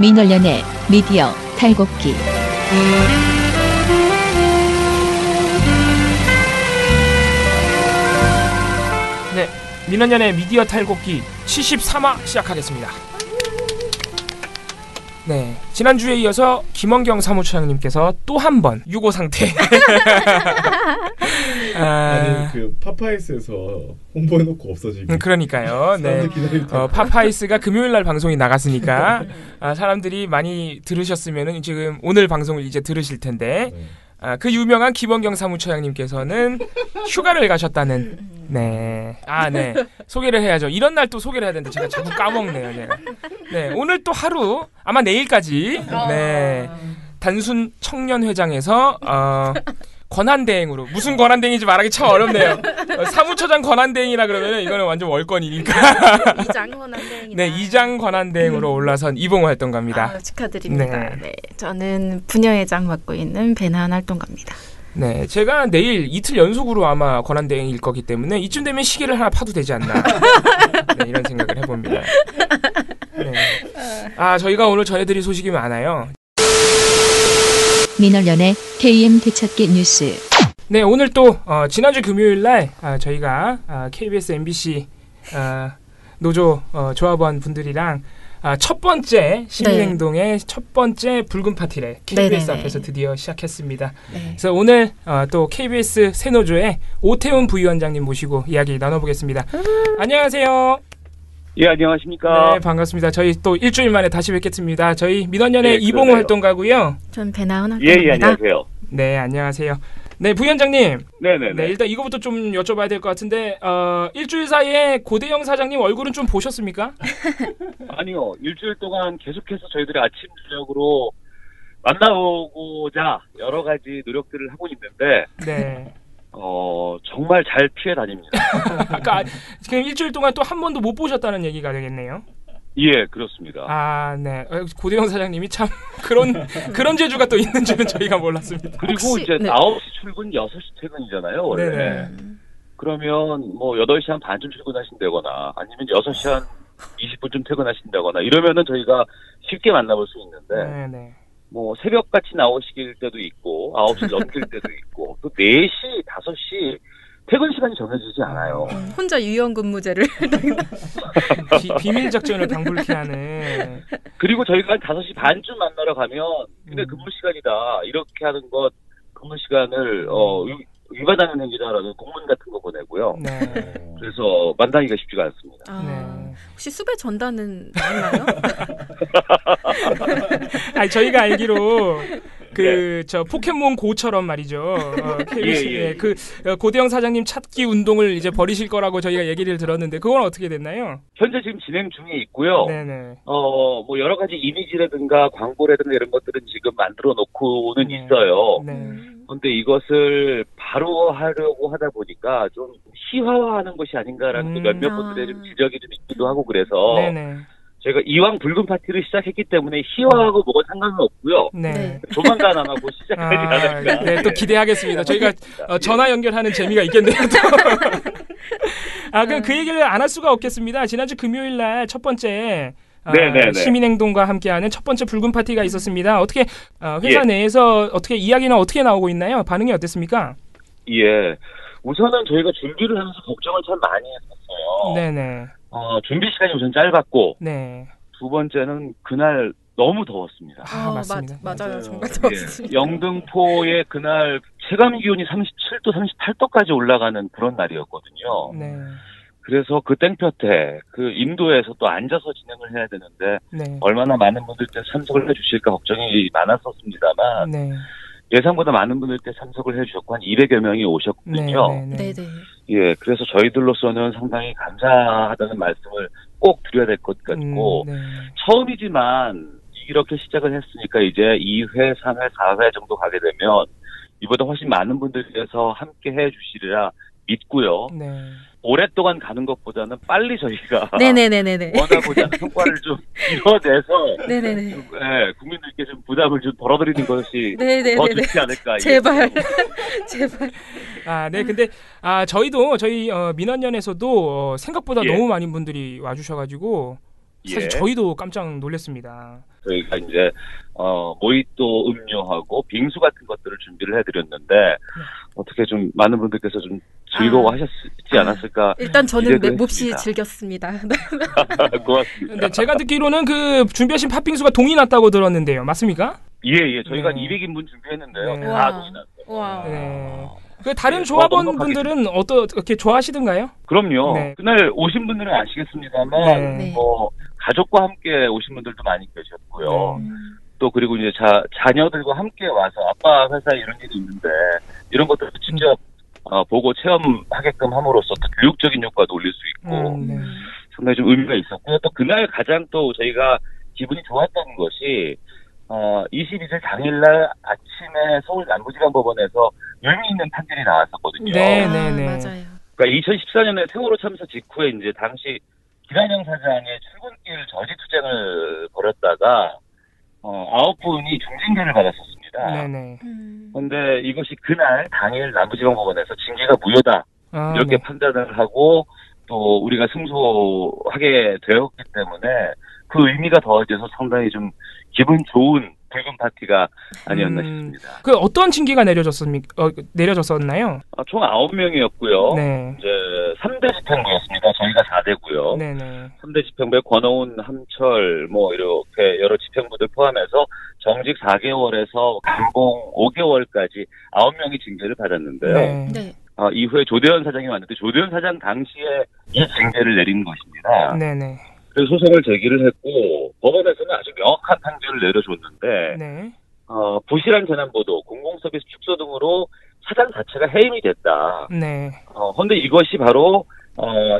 민원연의 미디어 탈곡기. 네, 민원연의 미디어 탈곡기 73화 시작하겠습니다. 네, 지난주에 이어서 김원경 사무처장님께서 또 한 번 유고 상태. 아니 그 파파이스에서 홍보해놓고 없어지고. 그러니까요. 네. 파파이스가 금요일날 방송이 나갔으니까 사람들이 많이 들으셨으면은 지금 오늘 방송을 이제 들으실 텐데. 그 유명한 김원경 사무처장님께서는 휴가를 가셨다는. 네. 네. 소개를 해야죠. 이런 날 또 소개를 해야 되는데 제가 자꾸 까먹네요, 제가. 네. 오늘 또 하루, 아마 내일까지, 네. 단순 청년회장에서, 권한대행으로. 무슨 권한대행인지 말하기 참 어렵네요. 사무처장 권한대행이라 그러면 이거는 완전 월권이니까. 이장 권한대행이다. 네, 이장 권한대행으로 올라선 이봉 활동가입니다. 축하드립니다. 네. 저는 분야회장 맡고 있는 배나은 활동가입니다. 네, 제가 내일 이틀 연속으로 아마 권한대행일 거기 때문에 이쯤 되면 시계를 하나 파도 되지 않나. 네, 이런 생각을 해봅니다. 네. 저희가 오늘 전해드릴 소식이 많아요. 민원연의 KM 되찾기 뉴스. 네, 오늘 또 지난주 금요일날 저희가 KBS MBC 노조 조합원 분들이랑 첫 번째 시민행동의 첫 번째 붉은 파티를 KBS 네네네. 앞에서 드디어 시작했습니다. 네. 그래서 오늘 또 KBS 새노조의 오태훈 부위원장님 모시고 이야기 나눠보겠습니다. 안녕하세요. 예, 안녕하십니까. 네, 반갑습니다. 저희 또 일주일 만에 다시 뵙겠습니다. 저희 민원연의 이봉호 그러네요. 활동가고요. 전 배나은 활동가입니다. 예, 안녕하세요. 네, 안녕하세요. 네, 부위원장님. 네네네. 네, 일단 이거부터 좀 여쭤봐야 될 것 같은데 일주일 사이에 고대영 사장님 얼굴은 좀 보셨습니까? 아니요, 일주일 동안 계속해서 저희들이 아침 저녁으로 만나보고자 여러 가지 노력들을 하고 있는데 네. 정말 잘 피해 다닙니다. 아까 지금 일주일 동안 또 한 번도 못 보셨다는 얘기가 되겠네요. 예, 그렇습니다. 네. 고대영 사장님이 참 그런 재주가 또 있는 줄은 저희가 몰랐습니다. 그리고 이제 9시 출근, 6시 퇴근이잖아요, 원래. 네네. 그러면 뭐 8시 한 반쯤 출근하신다거나 아니면 6시 한 20분쯤 퇴근하신다거나 이러면은 저희가 쉽게 만나볼 수 있는데 네네. 뭐 새벽같이 나오실 때도 있고 9시 넘길 때도 있고 또 4시, 5시 퇴근 시간이 정해지지 않아요. 혼자 유연근무제를 비밀 작전을 방불케 하는. 그리고 저희가 한 5시 반쯤 만나러 가면 근데 근무 시간이다. 이렇게 하는 것 근무 시간을 위반하는 행위다라는 공문 같은 거 보내고요. 네. 그래서 만나기가 쉽지가 않습니다. 네. 혹시 수배 전단은 나왔나요? 저희가 알기로 저 포켓몬 고처럼 말이죠. KBS 고대영 사장님 찾기 운동을 이제 벌이실 거라고 저희가 얘기를 들었는데 그건 어떻게 됐나요? 현재 지금 진행 중에 있고요. 네네. 뭐 여러 가지 이미지라든가 광고라든가 이런 것들은 지금 만들어 놓고는 있어요. 네. 그런데 이것을 바로 하려고 하다 보니까 좀 희화화하는 것이 아닌가라는 몇몇 분들의 좀 지적이 좀 있기도 하고 그래서 네네. 저희가 이왕 붉은 파티를 시작했기 때문에 희화하고 뭐가 상관은 없고요. 네. 조만간 아마 곧 시작하지 않을까. 네, 또 기대하겠습니다. 저희가 전화 연결하는 재미가 있겠네요. 그럼 그 얘기를 안 할 수가 없겠습니다. 지난주 금요일 날 첫 번째 시민행동과 함께하는 첫 번째 붉은 파티가 있었습니다. 어떻게 회사 내에서 어떻게 이야기는 어떻게 나오고 있나요? 반응이 어땠습니까? 예, 우선은 저희가 준비를 하면서 걱정을 참 많이 했었어요. 네네. 준비 시간이 우선 짧았고, 네. 두 번째는 그날 너무 더웠습니다. 맞습니다. 맞아요. 정말 더웠습니다. 영등포에 그날 체감 기온이 37도, 38도까지 올라가는 그런 날이었거든요. 네. 그래서 그 땡볕에 그 인도에서 또 앉아서 진행을 해야 되는데 얼마나 많은 분들께 참석을 해주실까 걱정이 많았었습니다만 예상보다 많은 분들께 참석을 해주셨고 한 200여 명이 오셨거든요. 네네. 예, 그래서 저희들로서는 상당히 감사하다는 말씀을 꼭 드려야 될 것 같고 처음이지만 이렇게 시작을 했으니까 이제 2회, 3회, 4회 정도 가게 되면 이보다 훨씬 많은 분들께서 함께 해주시리라 믿고요. 오랫동안 가는 것보다는 빨리 저희가 원하고자 하는 성과를 좀 이뤄내서 국민들께 좀 부담을 좀 덜어드리는 것이 더 좋지 않을까. 제발. 네. 근데 저희 민원연에서도 생각보다 너무 많은 분들이 와주셔가지고 사실 저희도 깜짝 놀랐습니다. 저희가 이제 모히또 음료하고 빙수 같은 것들을 준비를 해드렸는데 어떻게 좀 많은 분들께서 좀 즐거워하셨지 않았을까? 일단 저는 기대도 몹시 했습니다. 즐겼습니다. 고맙습니다. 근데 제가 듣기로는 그 준비하신 팥빙수가 동이 났다고 들었는데요. 맞습니까? 예, 저희가 네. 200인분 준비했는데요. 네. 다 와. 동이 났어요. 와. 네. 그 다른 네, 조합원 넉넉하게 분들은 어떻게 좋아하시던가요? 그럼요. 네. 그날 오신 분들은 아시겠습니다만 네. 가족과 함께 오신 분들도 많이 계셨고요. 네. 또 그리고 이제 자녀들과 함께 와서 아빠 회사에 이런 일이 있는데 이런 것들을 직접 보고 체험하게끔 함으로써 또 교육적인 효과도 올릴 수 있고 네. 상당히 좀 의미가 있었고요. 또 그날 가장 또 저희가 기분이 좋았던 것이 22일 당일날 아침에 서울 남부지방법원에서 의미 있는 판결이 나왔었거든요. 네. 맞아요. 그러니까 2014년에 세월호 참사 직후에 이제 당시 김한영 사장의 출근길 저지 투쟁을 벌였다가 9분이 중징계를 받았었습니다. 네네. 그런데 이것이 그날 당일 남부지방법원에서 징계가 무효다 이렇게 네. 판단을 하고 또 우리가 승소하게 되었기 때문에 그 의미가 더해져서 상당히 좀 기분 좋은 붉은 파티가 아니었나 싶습니다. 그 어떤 징계가 내려졌었나요? 총 9명이었고요. 네. 이제 3대 집행부였습니다. 저희가 4대고요. 네네. 3대 집행부에 권오은, 함철, 이렇게 여러 집행부들 포함해서 정직 4개월에서 감봉 5개월까지 9명이 징계를 받았는데요. 네. 이후에 조대현 사장이 왔는데 조대현 사장 당시에 이 징계를 내린 것입니다. 네네. 그래서 소송을 제기를 했고 법원에서는 아주 명확한 판결을 내려줬는데 네. 부실한 재난보도, 공공서비스 축소 등으로 사장 자체가 해임이 됐다. 네. 그런데 이것이 바로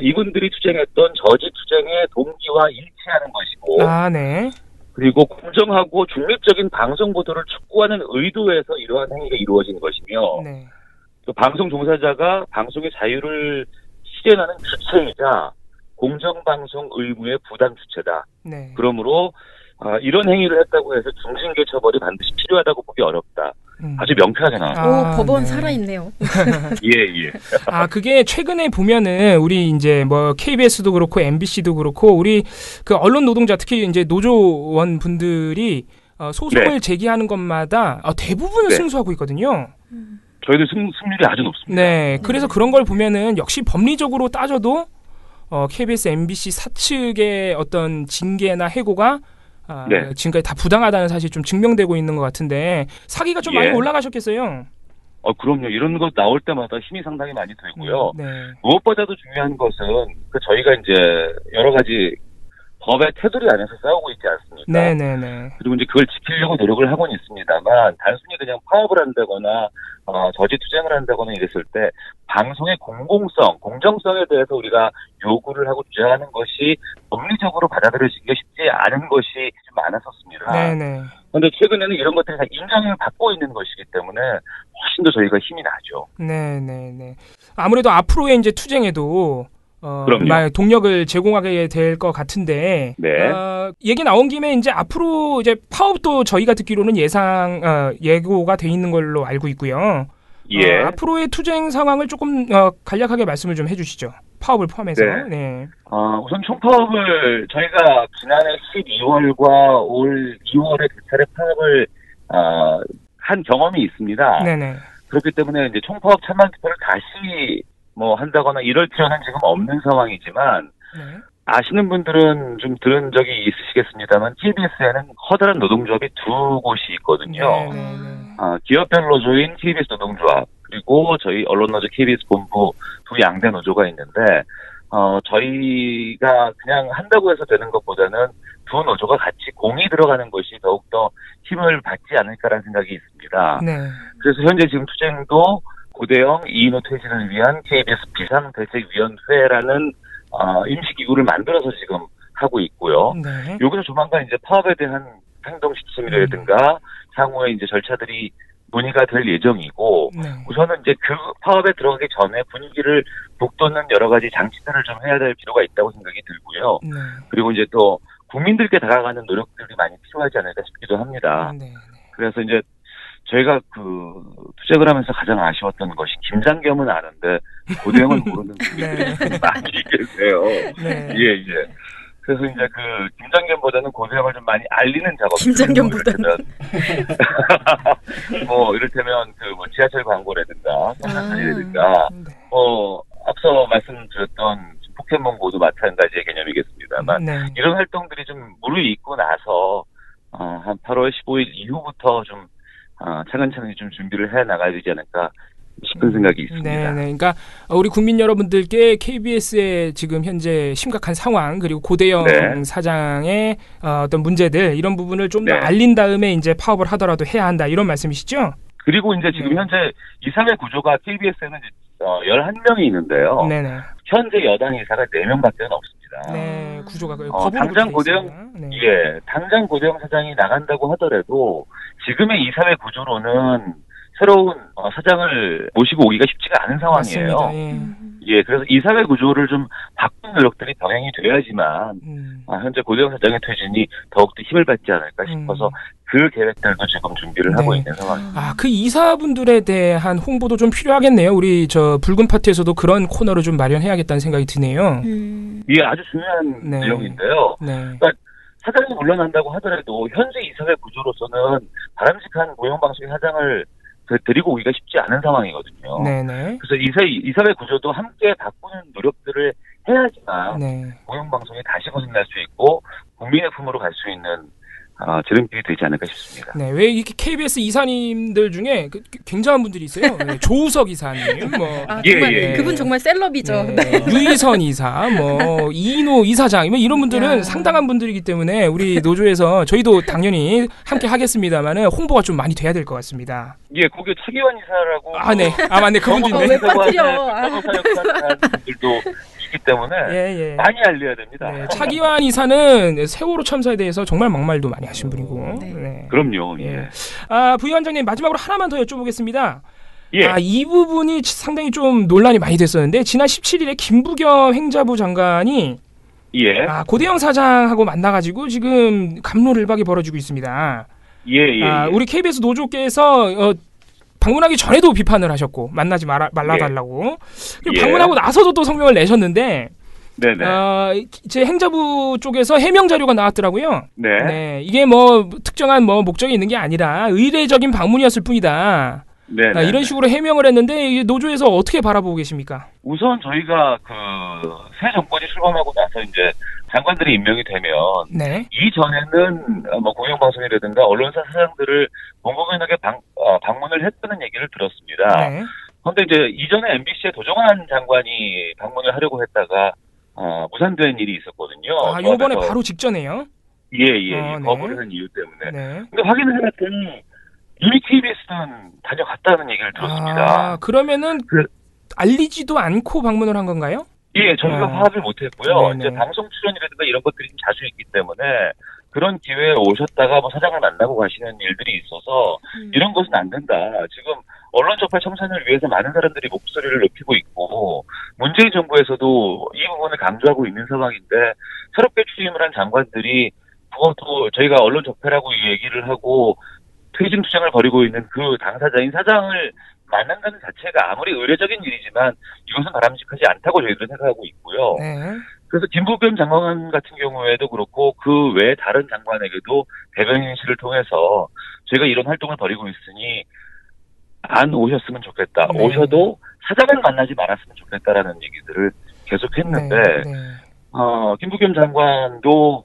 이분들이 투쟁했던 저지 투쟁의 동기와 일치하는 것이고 네. 그리고 공정하고 중립적인 방송 보도를 촉구하는 의도에서 이러한 행위가 이루어진 것이며 네. 또 방송 종사자가 방송의 자유를 실현하는 주체이자 공정방송 의무의 부당 주체다. 네. 그러므로 이런 행위를 했다고 해서 중징계 처벌이 반드시 필요하다고 보기 어렵다. 아주 명쾌하게 나왔습니다. 법원 네. 살아있네요. 예. 그게 최근에 보면은 우리 이제 KBS도 그렇고 MBC도 그렇고 우리 그 언론 노동자 특히 이제 노조원 분들이 소송을 제기하는 것마다 대부분은 승소하고 있거든요. 저희도 승률이 아주 높습니다. 네. 그래서 그런 걸 보면은 역시 법리적으로 따져도 KBS, MBC 사측의 어떤 징계나 해고가 지금까지 다 부당하다는 사실이 좀 증명되고 있는 것 같은데 사기가 좀 많이 올라가셨겠어요? 그럼요. 이런 거 나올 때마다 힘이 상당히 많이 들고요. 네. 무엇보다도 중요한 것은 저희가 이제 여러 가지 법의 테두리 안에서 싸우고 있지 않습니까? 네네네. 그리고 이제 그걸 지키려고 노력을 하고는 있습니다만 단순히 그냥 파업을 한다거나 저지 투쟁을 한다거나 이랬을 때 방송의 공공성, 공정성에 대해서 우리가 요구를 하고 주장하는 것이 법리적으로 받아들여지기가 쉽지 않은 것이 좀 많았었습니다. 네네. 그런데 최근에는 이런 것들이 다 인정을 받고 있는 것이기 때문에 훨씬 더 저희가 힘이 나죠. 네네네. 아무래도 앞으로의 이제 투쟁에도 그럼요. 동력을 제공하게 될 것 같은데, 네. 얘기 나온 김에 이제 앞으로 이제 파업도 저희가 듣기로는 예고가 돼 있는 걸로 알고 있고요. 예. 앞으로의 투쟁 상황을 조금 간략하게 말씀을 좀 해주시죠. 파업을 포함해서. 네. 우선 총파업을 저희가 지난해 12월과 올 2월에 두 차례 파업을 한 경험이 있습니다. 네네. 그렇기 때문에 이제 총파업 찬반 투표를 다시 한다거나 이럴 필요는 지금 없는 상황이지만 네. 아시는 분들은 좀 들은 적이 있으시겠습니다만 KBS에는 커다란 노동조합이 두 곳이 있거든요. 네네네. 기업별 노조인 KBS 노동조합 그리고 저희 언론노조 KBS 본부 두 양대 노조가 있는데 저희가 그냥 한다고 해서 되는 것보다는 두 노조가 같이 공이 들어가는 것이 더욱더 힘을 받지 않을까라는 생각이 있습니다. 네. 그래서 현재 지금 투쟁도 고대영 2인호 퇴진을 위한 KBS 비상대책위원회라는 임시기구를 만들어서 지금 하고 있고요. 네. 여기서 조만간 이제 파업에 대한 행동 지침이라든가 향후에 이제 절차들이 논의가 될 예정이고 네. 우선은 이제 그 파업에 들어가기 전에 분위기를 북돋는 여러 가지 장치들을 좀 해야 될 필요가 있다고 생각이 들고요. 네. 그리고 이제 또 국민들께 다가가는 노력들이 많이 필요하지 않을까 싶기도 합니다. 네. 그래서 이제 저희가 투쟁을 하면서 가장 아쉬웠던 것이 김장겸은 아는데 고대영은 모르는 분들이 네. 많이 계세요. 네. 예. 그래서 이제 그 김장겸보다는 고대영을 좀 많이 알리는 작업. 김장겸보다는. 뭐 이를테면 그 뭐 지하철 광고라든가 성산산이라든가 앞서 말씀드렸던 포켓몬고도 마찬가지의 개념이겠습니다만 이런 활동들이 좀 무르익고 나서 한 8월 15일 이후부터 좀 차근차근히 좀 준비를 해 나가야 되지 않을까 싶은 생각이 있습니다. 네. 그러니까 우리 국민 여러분들께 KBS의 지금 현재 심각한 상황 그리고 고대영 사장의 어떤 문제들 이런 부분을 좀 더 알린 다음에 이제 파업을 하더라도 해야 한다 이런 말씀이시죠? 그리고 이제 지금 현재 이사회 구조가 KBS에는 11명이 있는데요. 네네. 현재 여당 이사가 4명밖에 없습니다. 네, 구조가 당장 고대영 당장 고대영 사장이 나간다고 하더라도 지금의 이사회 구조로는 새로운 사장을 모시고 오기가 쉽지가 않은 상황이에요. 맞습니다. 예, 그래서 이사회 구조를 좀 바꾸는 노력들이 병행이 돼야지만 현재 고대영 사장의 퇴진이 더욱더 힘을 받지 않을까 싶어서 그 계획들도 지금 준비를 하고 있는 상황입니다. 그 이사분들에 대한 홍보도 좀 필요하겠네요. 우리 저 붉은 파트에서도 그런 코너를 좀 마련해야겠다는 생각이 드네요. 이게 아주 중요한 내용인데요. 그러니까 사장이 물러난다고 하더라도 현재 이사회 구조로서는 바람직한 고용방송의 사장을 데리고 오기가 쉽지 않은 상황이거든요. 그래서 이사회 구조도 함께 바꾸는 노력들을 해야지만 고용방송이 다시 거듭날 수 있고 국민의 품으로 갈 수 있는 지름길이 되지 않을까 싶습니다. 네, 왜 이렇게 KBS 이사님들 중에 굉장한 분들이 있어요. 조우석 이사님, 정말 그분 정말 셀럽이죠. 유희선 이사, 이인호 이사장, 이런 분들은 상당한 분들이기 때문에 우리 노조에서 저희도 당연히 함께 하겠습니다만은 홍보가 좀 많이 돼야 될 것 같습니다. 예, 거기 차기환 이사라고. 맞네, 그분도 있네. 왜 빠뜨려? 분들도 있기 때문에 많이 알려야 됩니다. 차기환 이사는 세월호 참사에 대해서 정말 막말도 많이 하신 분이고. 그럼요. 부위원장님 마지막으로 하나만 더 여쭤보겠습니다. 이 부분이 상당히 좀 논란이 많이 됐었는데 지난 17일에 김부겸 행자부 장관이 고대영 사장하고 만나가지고 지금 갑론을박이 벌어지고 있습니다. 우리 KBS 노조께서 방문하기 전에도 비판을 하셨고 만나지 말라달라고 그리고 방문하고 나서도 또 성명을 내셨는데 제 행자부 쪽에서 해명 자료가 나왔더라고요. 이게 특정한 목적이 있는 게 아니라 의례적인 방문이었을 뿐이다. 이런 식으로 해명을 했는데 노조에서 어떻게 바라보고 계십니까? 우선 저희가 새 정권이 출범하고 나서 이제 장관들이 임명이 되면 이전에는 공영방송이라든가 언론사 사장들을 공공연하게 방문을 했다는 얘기를 들었습니다. 그런데 이제 이전에 MBC의 도정환 장관이 방문을 하려고 했다가 무산된 일이 있었거든요. 이번에 바로 직전에요? 거부를 한 이유 때문에. 근데 확인을 해봤더니 이미 KBS는 다녀갔다는 얘기를 들었습니다. 그러면은 알리지도 않고 방문을 한 건가요? 저희가 파악을 못했고요. 이제 방송 출연이라든가 이런 것들이 좀 자주 있기 때문에 그런 기회에 오셨다가 사장을 만나고 가시는 일들이 있어서 이런 것은 안 된다. 지금 언론 적폐 청산을 위해서 많은 사람들이 목소리를 높이고 있고 문재인 정부에서도 이 부분을 강조하고 있는 상황인데 새롭게 취임을 한 장관들이 그것도 저희가 언론 적폐라고 얘기를 하고 퇴진 투쟁을 벌이고 있는 그 당사자인 사장을 만난다는 자체가 아무리 의례적인 일이지만 이것은 바람직하지 않다고 저희들은 생각하고 있고요. 그래서 김부겸 장관 같은 경우에도 그렇고 그 외 다른 장관에게도 대변인실을 통해서 저희가 이런 활동을 벌이고 있으니 안 오셨으면 좋겠다. 오셔도 사장을 만나지 말았으면 좋겠다라는 얘기들을 계속했는데 김부겸 장관도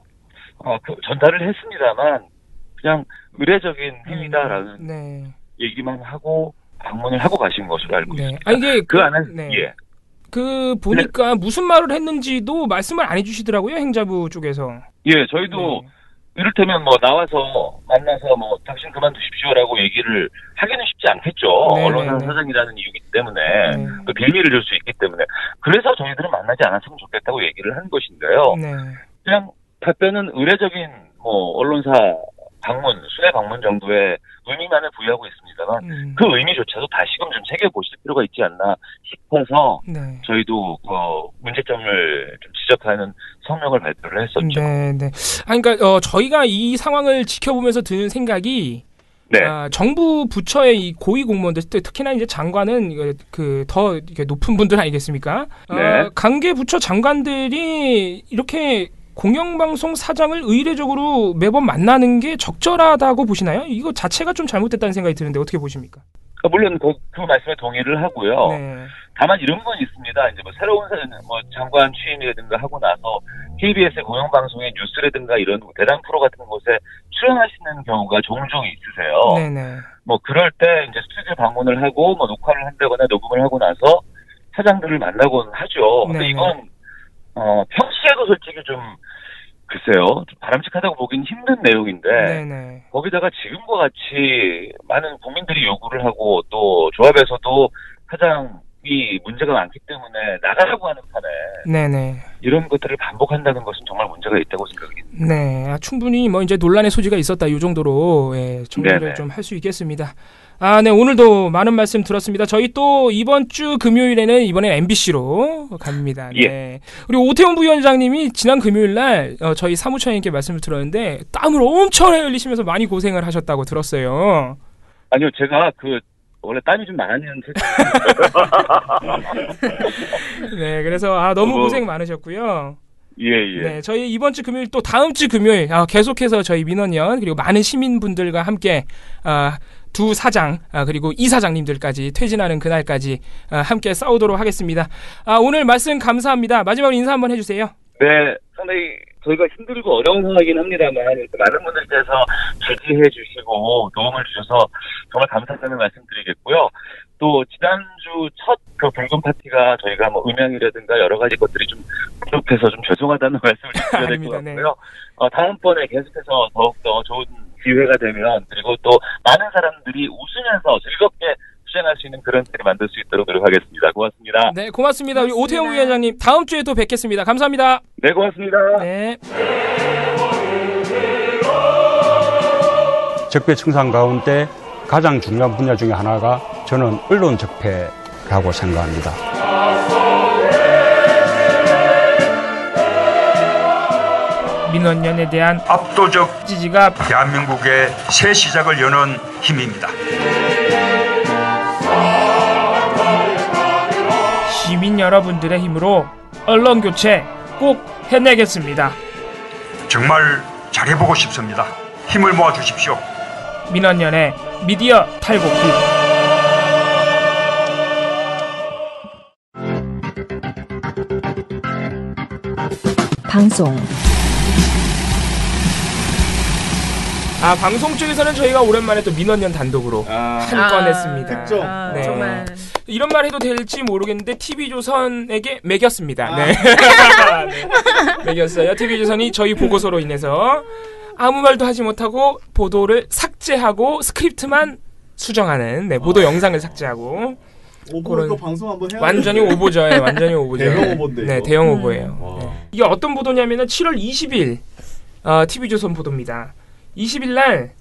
전달을 했습니다만 그냥 의례적인 행위다라는 얘기만 하고 방문을 하고 가신 것으로 알고 있습니다. 이게 그 안에 보니까 무슨 말을 했는지도 말씀을 안 해주시더라고요, 행자부 쪽에서. 저희도 이를테면 나와서 만나서 당신 그만두십시오라고 얘기를 하기는 쉽지 않겠죠. 언론사 사장이라는 이유이기 때문에 또 빌미를 줄 수 있기 때문에 그래서 저희들은 만나지 않았으면 좋겠다고 얘기를 한 것인데요. 그냥 답변은 의례적인 언론사 방문, 수해 방문 정도의 의미만을 부여하고 있습니다만 그 의미조차도 다시금 좀 새겨보실 필요가 있지 않나 싶어서 저희도 문제점을 좀 지적하는 성명을 발표를 했었죠. 그러니까 저희가 이 상황을 지켜보면서 드는 생각이 정부 부처의 이 고위 공무원들, 특히나 이제 장관은 더 높은 분들 아니겠습니까? 관계 부처 장관들이 이렇게 공영방송 사장을 의례적으로 매번 만나는 게 적절하다고 보시나요? 이거 자체가 좀 잘못됐다는 생각이 드는데 어떻게 보십니까? 물론 그 말씀에 동의를 하고요. 네. 다만 이런 건 있습니다. 이제 뭐 새로운 장관 취임이라든가 하고 나서 KBS의 공영방송의 뉴스라든가 이런 대담 프로 같은 곳에 출연하시는 경우가 종종 있으세요. 네네. 뭐 그럴 때 이제 스튜디오 방문을 하고 뭐 녹화를 한다거나 녹음을 하고 나서 사장들을 만나곤 하죠. 근데 네네. 이건 평시에도 솔직히 좀 글쎄요, 좀 바람직하다고 보긴 힘든 내용인데 네네. 거기다가 지금과 같이 많은 국민들이 요구를 하고 또 조합에서도 사장이 문제가 많기 때문에 나가라고 하는 판에 네네. 이런 것들을 반복한다는 것은 정말 문제가 있다고 생각합니다. 네, 충분히 뭐 이제 논란의 소지가 있었다 이 정도로 정리를 좀 할 수 있겠습니다. 네, 오늘도 많은 말씀 들었습니다. 저희 또 이번 주 금요일에는 이번에 MBC로 갑니다. 네. 예. 그리고 오태훈 부위원장님이 지난 금요일 날 저희 사무처장님께 말씀을 들었는데 땀을 엄청 흘리시면서 많이 고생을 하셨다고 들었어요. 아니요, 제가 원래 땀이 좀 많은 네, 그래서 너무 고생 많으셨고요. 예. 네, 저희 이번 주 금요일 또 다음 주 금요일 계속해서 저희 민원연 그리고 많은 시민분들과 함께 두 사장 그리고 이 사장님들까지 퇴진하는 그날까지 함께 싸우도록 하겠습니다. 오늘 말씀 감사합니다. 마지막으로 인사 한번 해주세요. 네, 상당히 저희가 힘들고 어려운 상황이긴 합니다만 많은 분들께서 지지해 주시고 도움을 주셔서 정말 감사하다는 말씀드리겠고요. 또 지난주 첫 그 붉은 파티가 저희가 뭐 음향이라든가 여러 가지 것들이 좀 부족해서 좀 죄송하다는 말씀을 드려야 될 것 같고요. 다음번에 계속해서 더욱더 좋은 기회가 되면 그리고 또 많은 사람들이 웃으면서 즐겁게 수행할 수 있는 그런 때를 만들 수 있도록 노력하겠습니다. 고맙습니다. 네, 고맙습니다. 우리 오태훈 위원장님 다음 주에 또 뵙겠습니다. 감사합니다. 네, 고맙습니다. 네. 적폐 청산 가운데 가장 중요한 분야 중에 하나가 저는 언론 적폐라고 생각합니다. 민원연에 대한 압도적 지지가 대한민국의 새 시작을 여는 힘입니다. 시민 여러분들의 힘으로 언론 교체 꼭 해내겠습니다. 정말 잘해보고 싶습니다. 힘을 모아 주십시오. 민원연의 미디어 탈곡기. 방송 방송 쪽에서는 저희가 오랜만에 또 민원연 단독으로 한 건 했습니다. 특정. 네. 정말 이런 말 해도 될지 모르겠는데 TV조선에게 매겼습니다. 네. 네. 매겼어요. TV조선이 저희 보고서로 인해서 아무 말도 하지 못하고 보도를 삭제하고 스크립트만 수정하는 보도 영상을 삭제하고 오버 이거 방송 한번 해야 완전히 오보죠. 완전히 오보죠. 대형 오보인데 네, 이거. 대형 오보예요. 네. 이게 어떤 보도냐면은 7월 20일 TV조선 보도입니다. 20일 날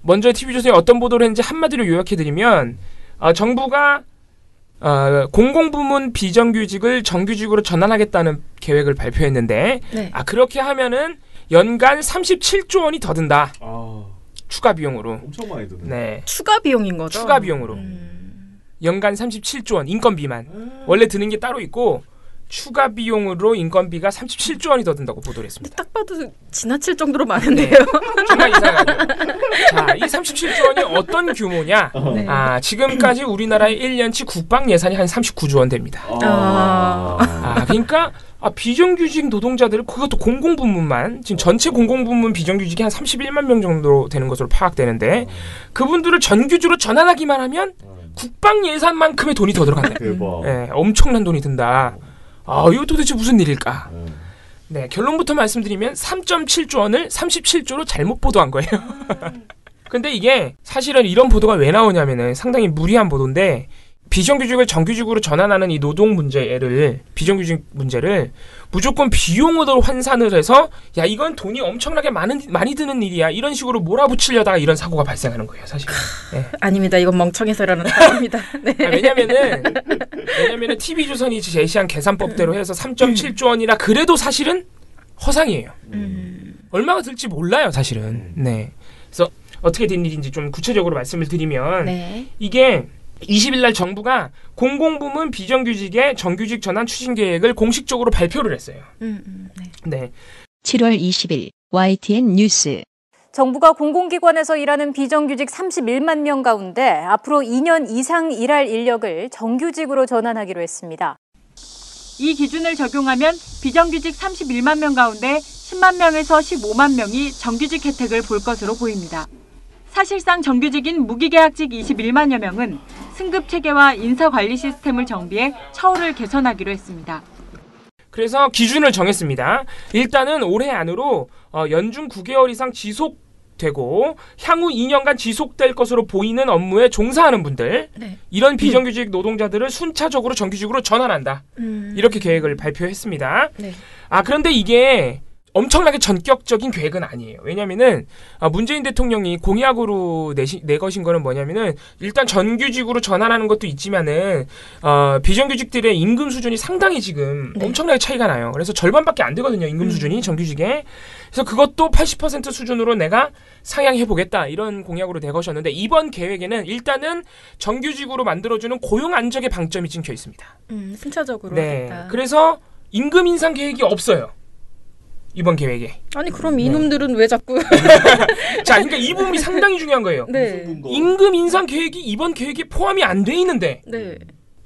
먼저 TV조선이 어떤 보도를 했는지 한마디로 요약해드리면 정부가 공공부문 비정규직을 정규직으로 전환하겠다는 계획을 발표했는데 네. 그렇게 하면은 연간 37조 원이 더 든다. 추가 비용으로. 엄청 많이 드네. 네. 추가 비용인 거죠? 추가 비용으로. 연간 37조 원 인건비만. 원래 드는 게 따로 있고 추가 비용으로 인건비가 37조 원이 더 든다고 보도를 했습니다. 딱 봐도 지나칠 정도로 많은데요. 정말 이상하죠. 자, 이 37조 원이 어떤 규모냐? 네. 지금까지 우리나라의 1년치 국방 예산이 한 39조 원 됩니다. 그러니까 비정규직 노동자들을 그것도 공공부문만 지금 전체 공공부문 비정규직이 한 31만 명 정도 되는 것으로 파악되는데 그분들을 정규직으로 전환하기만 하면 국방 예산만큼의 돈이 더 들어간다. 대박. 네, 엄청난 돈이 든다. 이거 도대체 무슨 일일까? 네, 결론부터 말씀드리면 3.7조 원을 37조로 잘못 보도한 거예요. 근데 이게 사실은 이런 보도가 왜 나오냐면은 상당히 무리한 보도인데 비정규직을 정규직으로 전환하는 이 노동 문제를 비정규직 문제를 무조건 비용으로 환산을 해서 야 이건 돈이 엄청나게 많이 드는 일이야 이런 식으로 몰아붙이려다가 이런 사고가 발생하는 거예요 사실. 네. 아닙니다. 이건 멍청해서라는 사고입니다. 네. 왜냐면은 TV조선이 제시한 계산법대로 해서 3.7조 원이라 그래도 사실은 허상이에요. 얼마가 들지 몰라요 사실은. 네. 그래서 어떻게 된 일인지 좀 구체적으로 말씀을 드리면 네. 이게 20일 날 정부가 공공부문 비정규직의 정규직 전환 추진 계획을 공식적으로 발표를 했어요. 네. 네. 7월 20일 YTN 뉴스. 정부가 공공기관에서 일하는 비정규직 31만 명 가운데 앞으로 2년 이상 일할 인력을 정규직으로 전환하기로 했습니다. 이 기준을 적용하면 비정규직 31만 명 가운데 10만 명에서 15만 명이 정규직 혜택을 볼 것으로 보입니다. 사실상 정규직인 무기계약직 21만여 명은 승급 체계와 인사관리 시스템을 정비해 처우를 개선하기로 했습니다. 그래서 기준을 정했습니다. 일단은 올해 안으로 연중 9개월 이상 지속되고 향후 2년간 지속될 것으로 보이는 업무에 종사하는 분들, 네. 이런 비정규직 노동자들을 순차적으로 정규직으로 전환한다. 이렇게 계획을 발표했습니다. 네. 그런데 이게 엄청나게 전격적인 계획은 아니에요. 왜냐면은 문재인 대통령이 공약으로 내거신 거는 뭐냐면은 일단 정규직으로 전환하는 것도 있지만은 비정규직들의 임금 수준이 상당히 지금 네. 엄청나게 차이가 나요. 그래서 절반밖에 안 되거든요. 임금 수준이 정규직에. 그래서 그것도 80% 수준으로 내가 상향해 보겠다. 이런 공약으로 내거셨는데 이번 계획에는 일단은 정규직으로 만들어주는 고용 안정의 방점이 찍혀 있습니다. 순차적으로 네. 하겠다. 그래서 임금 인상 계획이 없어요. 이번 계획에. 아니 그럼 이놈들은 왜 자꾸 자, 그러니까 이 부분이 상당히 중요한 거예요. 네. 임금 인상 계획이 이번 계획에 포함이 안 돼 있는데 네.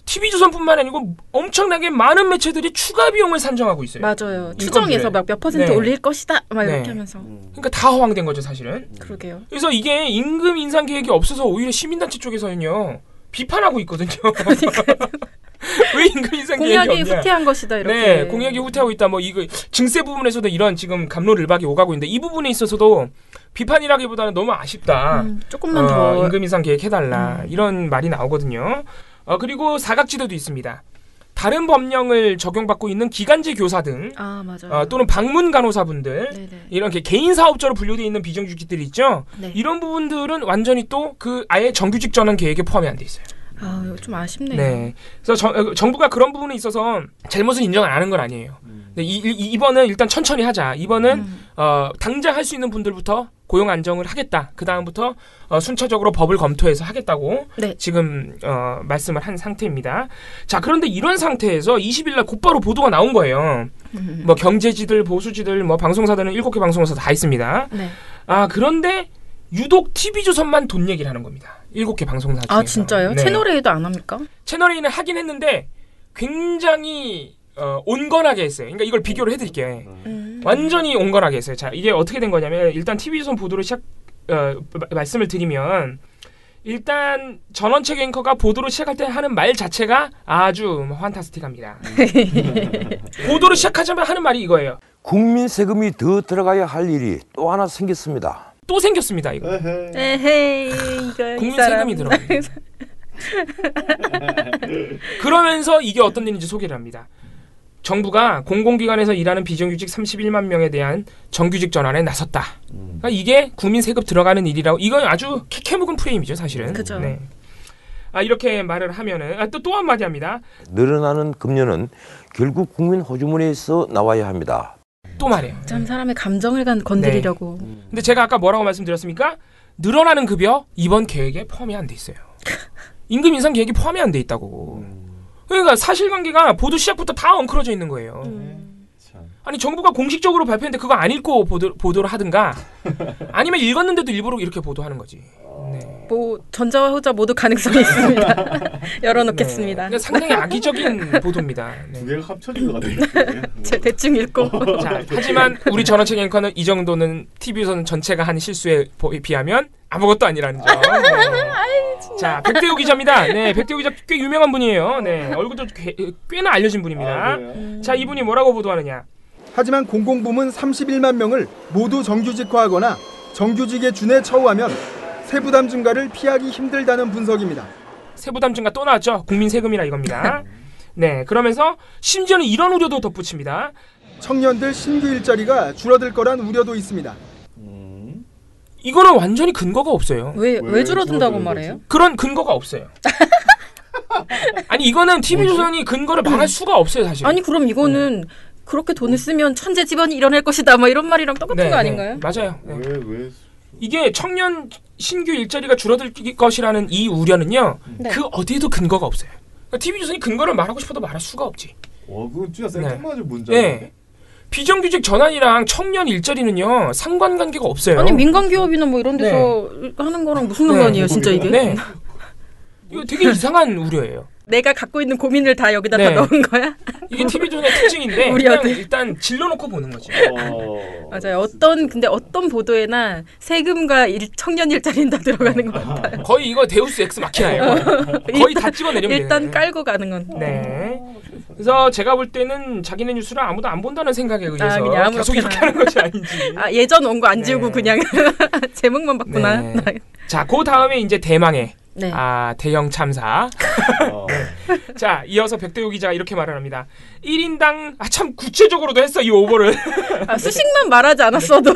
TV조선뿐만 아니고 엄청나게 많은 매체들이 추가 비용을 산정하고 있어요. 맞아요. 추정해서 막 몇 퍼센트 네. 올릴 것이다 막 네. 이렇게 하면서. 그러니까 다 허황된 거죠, 사실은. 그러게요. 그래서 이게 임금 인상 계획이 없어서 오히려 시민단체 쪽에서는요. 비판하고 있거든요. 왜 임금 인상 계획이 없냐. 공약이 후퇴한 것이다 이렇게. 네, 공약이 후퇴하고 있다. 뭐 이거 증세 부분에서도 이런 지금 갑론을박이 오가고 있는데 이 부분에 있어서도 비판이라기보다는 너무 아쉽다. 조금만 더 임금 인상 계획 해달라. 이런 말이 나오거든요. 그리고 사각지대도 있습니다. 다른 법령을 적용받고 있는 기간제 교사 등 맞아요. 또는 방문 간호사분들 네네. 이런 개인 사업자로 분류되어 있는 비정규직들이 있죠. 네. 이런 부분들은 완전히 또 그 아예 정규직 전환 계획에 포함이 안 돼 있어요. 이거 좀 아쉽네요. 네. 그래서 정부가 그런 부분에 있어서 잘못을 인정을 안 하는 건 아니에요. 근데 이번은 일단 천천히 하자. 이번은 당장 할 수 있는 분들부터 고용 안정을 하겠다. 그 다음부터 순차적으로 법을 검토해서 하겠다고 네. 지금 말씀을 한 상태입니다. 자, 그런데 이런 상태에서 20일 날 곧바로 보도가 나온 거예요. 뭐 경제지들, 보수지들, 뭐 방송사들은 7개 방송사 다 있습니다. 네. 그런데 유독 TV조선만 돈 얘기를 하는 겁니다. 7개 방송사 중에서. 진짜요? 네. 채널A도 안 합니까? 채널A는 하긴 했는데 굉장히 온건하게 했어요. 그러니까 이걸 비교를 해드릴게요. 완전히 온건하게 했어요. 자, 이게 어떻게 된 거냐면 일단 TV조선 보도를 말씀을 드리면 일단 전원책 앵커가 보도를 시작할 때 하는 말 자체가 아주 환타스틱합니다. 보도를 시작하자면 하는 말이 이거예요. 국민 세금이 더 들어가야 할 일이 또 하나 생겼습니다. 또 생겼습니다. 이거. 에헤이, 이거 국민 세금이 들어갑니다. 그러면서 이게 어떤 일인지 소개를 합니다. 정부가 공공기관에서 일하는 비정규직 31만 명에 대한 정규직 전환에 나섰다. 그러니까 이게 국민 세금 들어가는 일이라고. 이건 아주 캐묵은 프레임이죠, 사실은. 그죠. 네. 이렇게 말을 하면은 또 한마디 합니다. 늘어나는 금년은 결국 국민 호주머니에서 나와야 합니다. 또 말해요. 참 사람의 감정을 건드리려고. 네. 근데 제가 아까 뭐라고 말씀드렸습니까? 늘어나는 급여 이번 계획에 포함이 안 돼 있어요. 임금 인상 계획이 포함이 안 돼 있다고. 그러니까 사실관계가 보도 시작부터 다 엉클어져 있는 거예요. 아니 정부가 공식적으로 발표했는데 그거 안 읽고 보도를 하든가 아니면 읽었는데도 일부러 이렇게 보도하는 거지. 네. 뭐 전자와 후자 모두 가능성이 있습니다. 열어놓겠습니다. 네. 상당히 악의적인 보도입니다. 네. 두 개가 합쳐진 것 같은데. 제 대충 읽고. 자, 하지만 우리 전원책 앵커는 이 정도는 TV조선 전체가 한 실수에 비하면 아무것도 아니라는 점. 네. 자, 백대호 기자입니다. 네, 백대호 기자 꽤 유명한 분이에요. 네, 얼굴도 꽤나 알려진 분입니다. 자, 이분이 뭐라고 보도하느냐? 하지만 공공부문 31만 명을 모두 정규직화하거나 정규직에 준해 처우하면 세부담 증가를 피하기 힘들다는 분석입니다. 세부담 증가 또 나왔죠. 국민 세금이라 이겁니다. 네, 그러면서 심지어는 이런 우려도 덧붙입니다. 청년들 신규 일자리가 줄어들 거란 우려도 있습니다. 이거는 완전히 근거가 없어요. 왜 줄어든다고 말해요? 그런 근거가 없어요. 아니 이거는 TV조선이 근거를 말할 수가 없어요, 사실. 아니 그럼 이거는 그렇게 돈을 쓰면 천재 집안이 일어날 것이다, 뭐 이런 말이랑 똑같은 거 아닌가요? 맞아요. 네. 이게 청년 신규 일자리가 줄어들 것이라는 이 우려는요, 그 어디에도 근거가 없어요. 그러니까 TV조선이 근거를 말하고 싶어도 말할 수가 없지. 그건 진짜 생뚱맞은 문제인데. 네. 비정규직 전환이랑 청년 일자리는요 상관관계가 없어요. 아니 민간 기업이나 뭐 이런 데서 하는 거랑 무슨 상관이에요, 진짜 이게? 네. 이거 되게 이상한 우려예요. 내가 갖고 있는 고민을 다 여기다 다 넣은 거야? 이게 TV조선의 특징인데 그냥 일단 질러놓고 보는 거지. 맞아요. 근데 어떤 보도에나 세금과 청년 일자리는 다 들어가는 것 같아요. 거의 이거 데우스 엑스 마키나예요. 거의 다 찍어내리면 일단 깔고 가는 건. 네. 그래서 제가 볼 때는 자기네 뉴스를 아무도 안 본다는 생각에 의해서 그냥 계속 이렇게 하는 것이 아닌지. 예전 온 거 안 지우고 그냥 제목만 봤구나. 네. 자, 그 다음에 이제 대망의 대형 참사. 자, 이어서 백대호 기자가 이렇게 말을 합니다. 1인당 참 구체적으로도 했어 이 오버를. 수식만 말하지 않았어도.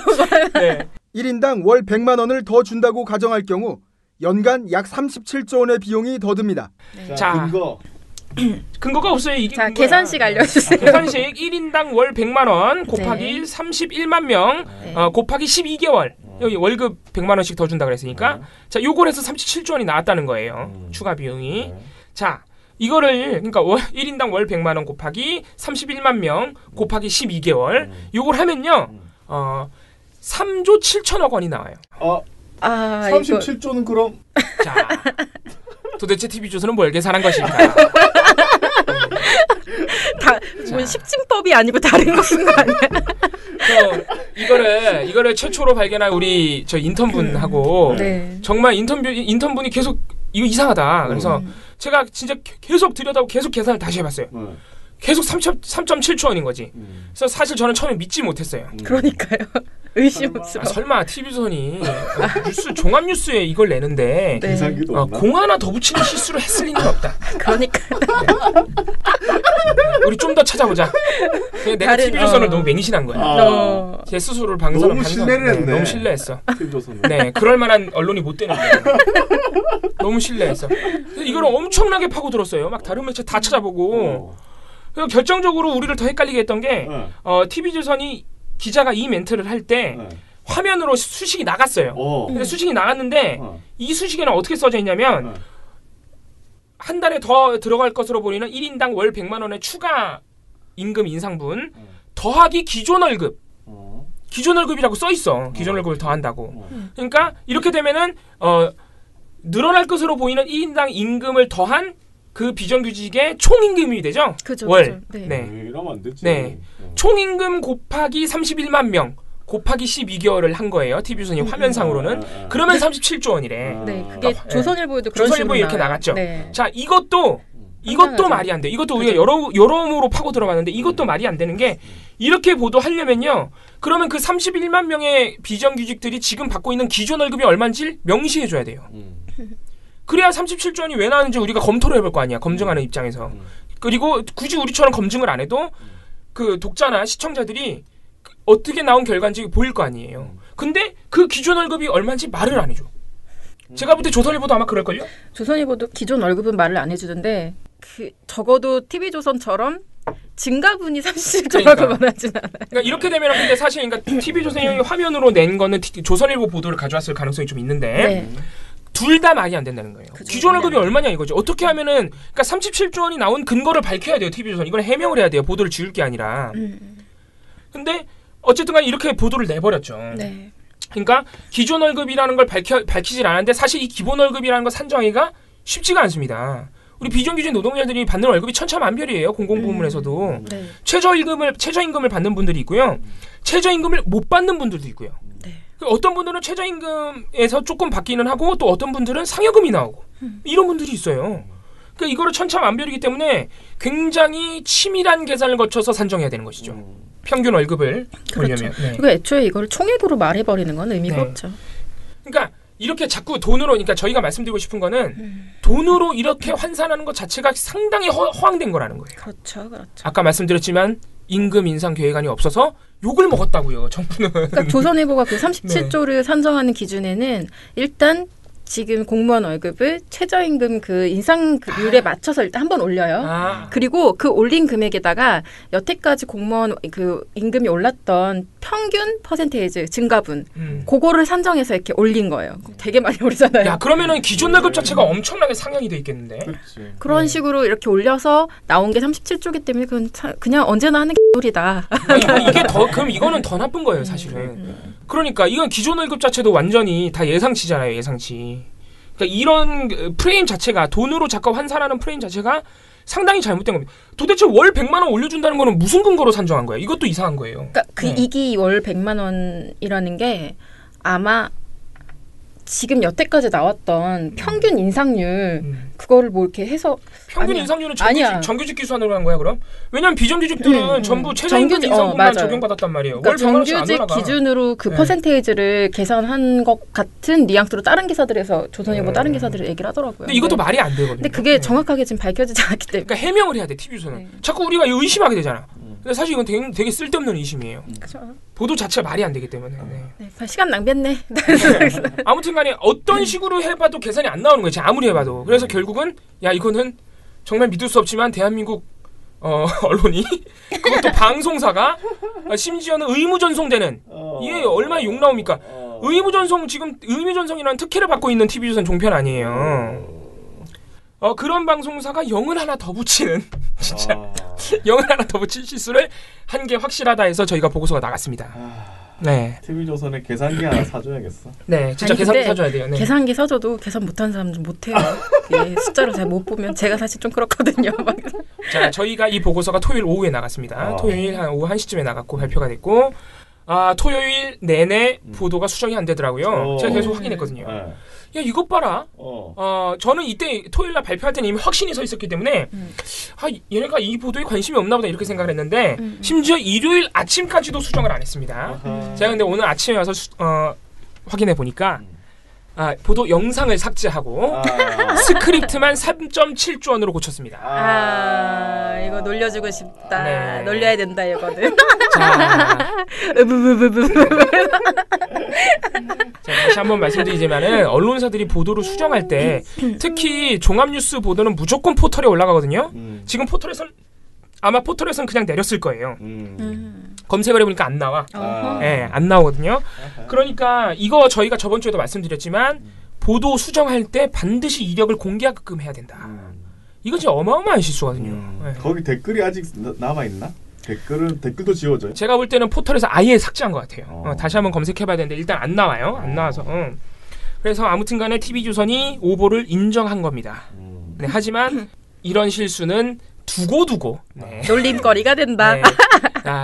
네. 1인당 월 100만 원을 더 준다고 가정할 경우 연간 약 37조 원의 비용이 더 듭니다. 자, 근거가 없어요. 이게 자, 계산식 알려주세요. 계산식 1인당 월 100만 원 곱하기 31만 명 곱하기 12개월. 여기 월급 100만 원씩 더 준다 그랬으니까 자, 요걸 해서 37조 원이 나왔다는 거예요. 추가 비용이. 자, 이거를 그러니까 1인당 월 100만 원 곱하기 31만 명 곱하기 12개월 요걸 하면요. 3조 7천억 원이 나와요. 37조는 그럼 자, 도대체 TV조선은 뭘 계산한 것일까? 뭐 십진법이 아니고 다른 거 쓴 거 아니야? 이거를 최초로 발견한 우리 저 인턴분하고 정말 인턴분이 계속 이거 이상하다. 그래서 제가 진짜 계속 들여다보고 계속 계산을 다시 해봤어요. 계속 3.7조 원인 거지. 그래서 사실 저는 처음에 믿지 못했어요. 그러니까요. 의심스러워. 설마 TV조선이 종합 뉴스에 이걸 내는데 공 하나 더 붙이는 실수를 했을 리는 없다. 그러니까. 우리 좀 더 찾아보자. 내가 TV조선을 너무 맹신한 거야. 제 스스로를 너무 신뢰를 했네. 너무 신뢰했어. TV조선을. 네, 그럴 만한 언론이 못 되는 거야. 너무 신뢰했어. 이걸 엄청나게 파고들었어요. 막 다른 매체 다 찾아보고. 그래서 결정적으로 우리를 더 헷갈리게 했던 게 TV조선이 기자가 이 멘트를 할 때 화면으로 수식이 나갔어요. 근데 수식이 나갔는데 이 수식에는 어떻게 써져 있냐면 한 달에 더 들어갈 것으로 보이는 1인당 월 100만 원의 추가 임금 인상분 더하기 기존 월급. 기존 월급이라고 써 있어. 기존 월급을 더한다고. 그러니까 이렇게 되면은 늘어날 것으로 보이는 1인당 임금을 더한 그 비정규직의 총임금이 되죠. 그죠, 월. 그죠. 이러면 안 되지. 네. 총임금 곱하기 31만 명 곱하기 12개월을 한 거예요. TV조선이 화면상으로는. 그러면 37조 원이래. 네, 그게 조선일보에도 그런 조선일보에 이렇게 나와요. 나갔죠. 네. 자, 이것도 말이 안 돼. 이것도 우리가 여러모로 파고 들어봤는데 이것도 말이 안 되는 게 이렇게 보도하려면요. 그러면 그 31만 명의 비정규직들이 지금 받고 있는 기존 월급이 얼마인지 명시해줘야 돼요. 그래야 37조 원이 왜 나왔는지 우리가 검토를 해볼 거 아니야. 검증하는 입장에서. 그리고 굳이 우리처럼 검증을 안 해도 그 독자나 시청자들이 어떻게 나온 결과인지 보일 거 아니에요. 근데 그 기존 월급이 얼마인지 말을 안 해줘. 제가 볼 때 조선일보도 아마 그럴걸요? 조선일보도 기존 월급은 말을 안 해주던데 적어도 TV조선처럼 증가분이 37조라고 말하진 않아요. 그러니까 이렇게 되면 근데 사실 그러니까 TV조선이 화면으로 낸 거는 조선일보 보도를 가져왔을 가능성이 좀 있는데 둘 다 말이 안 된다는 거예요. 그죠, 기존 월급이 얼마냐 이거죠. 어떻게 하면은 그러니까 37조 원이 나온 근거를 밝혀야 돼요. TV조선. 이건 해명을 해야 돼요. 보도를 지울 게 아니라. 근데 어쨌든 간에 이렇게 보도를 내버렸죠. 네. 그러니까 기존 월급이라는 걸 밝히질 않았는데 사실 이 기본 월급이라는 거 산정하기가 쉽지가 않습니다. 우리 비정규직 노동자들이 받는 월급이 천차만별이에요. 공공부문에서도. 네. 최저임금을 받는 분들이 있고요. 최저임금을 못 받는 분들도 있고요. 어떤 분들은 최저임금에서 조금 받기는 하고 또 어떤 분들은 상여금이 나오고 이런 분들이 있어요. 그러니까 이거를 천차만별이기 때문에 굉장히 치밀한 계산을 거쳐서 산정해야 되는 것이죠. 평균 월급을 보려면. 그렇죠. 그리고 애초에 이걸 총액으로 말해버리는 건 의미가 없죠. 그러니까 이렇게 자꾸 돈으로, 그러니까 저희가 말씀드리고 싶은 거는 돈으로 이렇게 환산하는 것 자체가 상당히 허황된 거라는 거예요. 그렇죠, 그렇죠. 아까 말씀드렸지만 임금 인상 계획안이 없어서 욕을 먹었다고요, 정부는. 그러니까 조선일보가 그 37조를 산정하는 기준에는 일단 지금 공무원 월급을 최저임금 그 인상률에 맞춰서 일단 한번 올려요. 그리고 그 올린 금액에다가 여태까지 공무원 그 임금이 올랐던 평균 퍼센테이지 증가분 그거를 산정해서 이렇게 올린 거예요. 되게 많이 오르잖아요. 야, 그러면은 기준 월급 자체가 엄청나게 상향이 돼 있겠는데. 그런 식으로 이렇게 올려서 나온 게 37조기 때문에 그건 그냥 언제나 하는 개소리다. 이게 더 그럼 이거는 더 나쁜 거예요, 사실은. 그러니까 이건 기존 월급 자체도 완전히 다 예상치잖아요, 예상치. 그러니까 이런 프레임 자체가 돈으로 자꾸 환산하는 프레임 자체가 상당히 잘못된 겁니다. 도대체 월 100만 원 올려준다는 거는 무슨 근거로 산정한 거예요? 이것도 이상한 거예요. 그러니까 그 이기 월 100만 원이라는 게 아마 지금 여태까지 나왔던 평균 인상률 그거를 뭐 이렇게 해서 평균 인상률은 정규직 기준으로 한 거야 그럼? 왜냐면 비정규직들은 전부 최저임금 인상분만 적용받았단 말이에요. 그러니까 정규직 기준으로 그 퍼센테이지를 계산한 것 같은 뉘앙스로 다른 기사들에서 조선일보 다른 기사들이 얘기를 하더라고요. 근데 이것도 말이 안 되거든요. 근데 그게 정확하게 지금 밝혀지지 않았기 때문에. 그러니까 해명을 해야 돼 TV조선은. 자꾸 우리가 의심하게 되잖아. 근데 사실 이건 되게 쓸데없는 의심이에요. 보도 자체가 말이 안 되기 때문에. 시간 낭비했네. 아무튼 간에 어떤 식으로 해봐도 계산이 안 나오는 거예요. 아무리 해봐도. 그래서 결국은 야 이거는 정말 믿을 수 없지만 대한민국 언론이 그것도 방송사가 심지어는 의무전송되는 이게 얼마나 욕 나옵니까? 의무전송 지금 의무전송이라는 특혜를 받고 있는 TV조선 종편 아니에요. 그런 방송사가 0을 하나 더 붙이는 진짜 0을 하나 더 붙인 실수를 한 게 확실하다 해서 저희가 보고서가 나갔습니다. 네. TV조선에 계산기 하나 사줘야겠어. 네, 진짜 계산기 사줘야 돼요. 네. 계산기 사줘도 계산 못하는 사람 좀 못해요. 숫자로 잘 못 보면 제가 사실 좀 그렇거든요. 자, 저희가 이 보고서가 토요일 오후에 나갔습니다. 토요일 오후 1시쯤에 나갔고 발표가 됐고 토요일 내내 보도가 수정이 안 되더라고요. 제가 계속 확인했거든요. 야 이것 봐라. 저는 이때 토요일날 발표할 때는 이미 확신이 서 있었기 때문에 얘네가 이 보도에 관심이 없나 보다 이렇게 생각을 했는데 심지어 일요일 아침까지도 수정을 안 했습니다. 제가 근데 오늘 아침에 와서 확인해 보니까 보도 영상을 삭제하고 스크립트만 3.7조 원으로 고쳤습니다. 이거 놀려주고 싶다. 네. 놀려야 된다 이거는. 자, 다시 한번 말씀드리지만은 언론사들이 보도를 수정할 때 특히 종합뉴스 보도는 무조건 포털에 올라가거든요. 지금 아마 포털에서는 그냥 내렸을 거예요. 검색을 해보니까 안 나와. 네, 안 나오거든요. 그러니까 이거 저희가 저번 주에도 말씀드렸지만 보도 수정할 때 반드시 이력을 공개하게끔 해야 된다. 이거 진짜 어마어마한 실수거든요. 네. 거기 댓글이 아직 남아있나? 댓글도 지워져요? 제가 볼 때는 포털에서 아예 삭제한 것 같아요. 다시 한번 검색해봐야 되는데 일단 안 나와요. 안 나와서. 그래서 아무튼간에 TV조선이 오보를 인정한 겁니다. 네, 하지만 이런 실수는 두고 놀림거리가 된다. 네.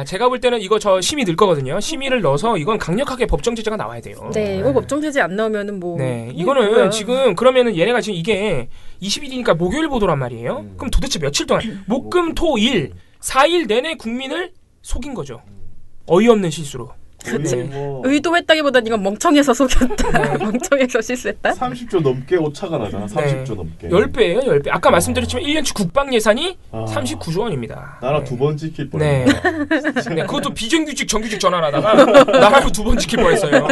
제가 볼 때는 이거 저 심의 넣을 거거든요. 심의를 넣어서 이건 강력하게 법정 제재가 나와야 돼요. 네, 이거 법정 제재 안 나오면은 뭐. 네, 이거는 지금 그러면은 얘네가 지금 이게 20일이니까 목요일 보도란 말이에요. 그럼 도대체 며칠 동안 목금 토일 4일 내내 국민을 속인 거죠. 어이없는 실수로. 그치. 의도했다기보단 이건 멍청해서 속였다. 멍청해서 실수했다. 30조 넘게 오차가 나잖아. 30조 넘게. 10배예요, 10배. 아까 말씀드렸지만 1년치 국방 예산이 39조 원입니다. 나라 2번 지킬 뻔했네. 네, 그것도 비정규직, 정규직 전환하다가 나라로 2번 지킬 뻔했어요.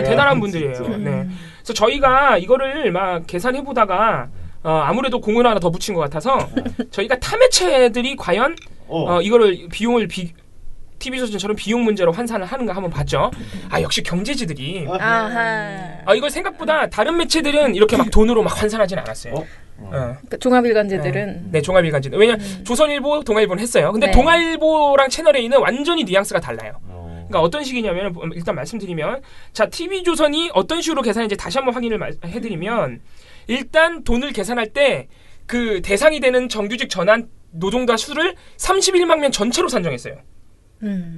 대단한 분들이에요. 네. 그래서 저희가 이거를 막 계산해 보다가 아무래도 공을 하나 더 붙인 것 같아서 저희가 타매체들이 과연 이거를 비용을 TV조선처럼 비용 문제로 환산을 하는가 한번 봤죠. 역시 경제지들이 이걸 생각보다 다른 매체들은 이렇게 막 돈으로 막 환산하진 않았어요. 그러니까 종합일간지들은 네, 종합일간지들. 왜냐면 조선일보, 동아일보는 했어요. 근데 동아일보랑 채널A는 완전히 뉘앙스가 달라요. 그러니까 어떤 식이냐면 일단 말씀드리면 자 TV조선이 어떤 식으로 계산인지 다시 한번 확인을 해드리면 일단 돈을 계산할 때 그 대상이 되는 정규직 전환 노동자 수를 31만 명 전체로 산정했어요.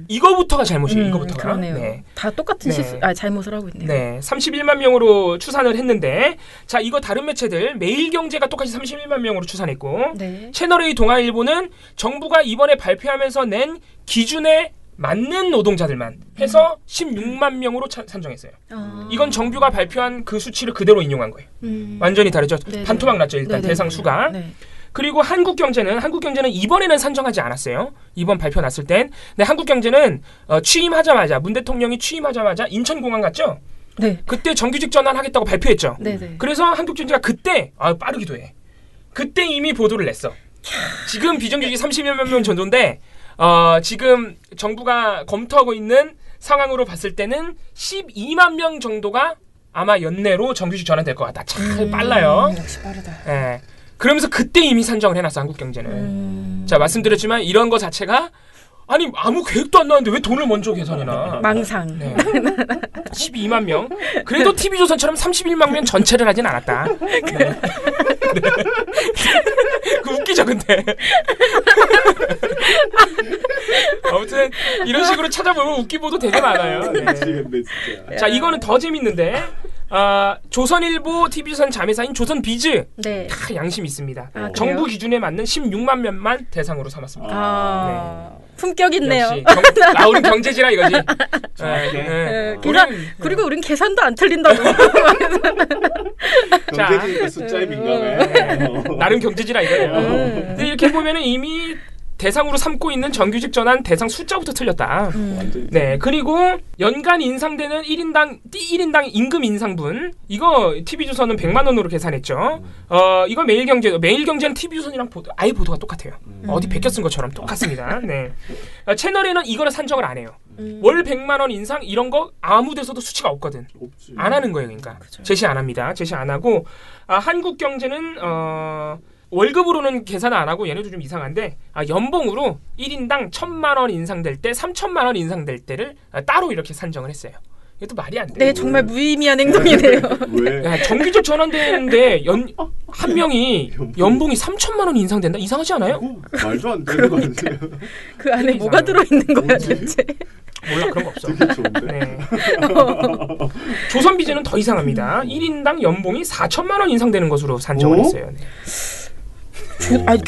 이거부터가 잘못이에요. 이거부터가. 그러네요. 네. 다 똑같은 잘못을 하고 있네요. 네, 31만 명으로 추산을 했는데 자 이거 다른 매체들 매일경제가 똑같이 31만 명으로 추산했고 채널A 동아일보는 정부가 이번에 발표하면서 낸 기준에 맞는 노동자들만 해서 16만 명으로 산정했어요. 이건 정부가 발표한 그 수치를 그대로 인용한 거예요. 완전히 다르죠. 반토막 났죠. 일단 대상 수가. 그리고 한국경제는 이번에는 산정하지 않았어요. 이번 발표 났을 땐. 근데 한국경제는 취임하자마자 문 대통령이 취임하자마자 인천공항 갔죠. 네. 그때 정규직 전환하겠다고 발표했죠. 네네. 그래서 한국전지가 그때 빠르기도 해. 그때 이미 보도를 냈어. 지금 비정규직이 30여 명 정도인데 지금 정부가 검토하고 있는 상황으로 봤을 때는 12만 명 정도가 아마 연내로 정규직 전환될 것 같다. 참 빨라요. 역시 빠르다. 예. 그러면서 그때 이미 산정을 해놨어 한국경제는. 자 말씀드렸지만 이런 거 자체가 아니 아무 계획도 안 나왔는데 왜 돈을 먼저 계산해나. 망상. 네. 12만 명. 그래도 TV조선처럼 31만 명 전체를 하진 않았다. 네. 네. 그 웃기죠 근데. 아무튼 이런 식으로 찾아보면 웃기보도 되게 많아요. 네. 자 이거는 더 재밌는데 조선일보 TV조선 자매사인 조선비즈 네. 다 양심 있습니다. 그래요? 정부 기준에 맞는 16만 명만 대상으로 삼았습니다. 네. 품격 있네요. 우린 경제지라 이거지. 그리고 우린 계산도 안 틀린다고. 경제지니까 숫자에 민감해. 나름 경제지라 이거예요. 근데 이렇게 보면은 이미 대상으로 삼고 있는 정규직 전환 대상 숫자부터 틀렸다. 네, 그리고 연간 인상되는 1인당 임금 인상분 이거 TV조선은 100만 원으로 계산했죠. 이거 매일경제는 TV조선이랑 아예 보도가 똑같아요. 어디 베껴 쓴 것처럼 똑같습니다. 네. 채널에는 이거는 산정을 안 해요. 월 100만 원 인상 이런 거 아무 데서도 수치가 없거든. 안 하는 거예요, 그러니까. 그쵸. 제시 안 합니다. 제시 안 하고 한국경제는 월급으로는 계산 안 하고 얘네도 좀 이상한데 연봉으로 1인당 1,000만 원 인상될 때 3,000만 원 인상될 때를 따로 이렇게 산정을 했어요. 이것도 말이 안 돼요. 네, 정말 무의미한 행동이네요. 왜? 야, 정규직 전환되는데 한 명이 연봉이 3,000만 원 인상된다? 이상하지 않아요? 말도 안 되는 거 아니에요? 그 안에 뭐가 들어있는 거야 대체? 몰라 그런 거 없어. 되게 좋은데? 네. 조선비즈는 더 이상합니다. 1인당 연봉이 4,000만 원 인상되는 것으로 산정을 했어요. 네.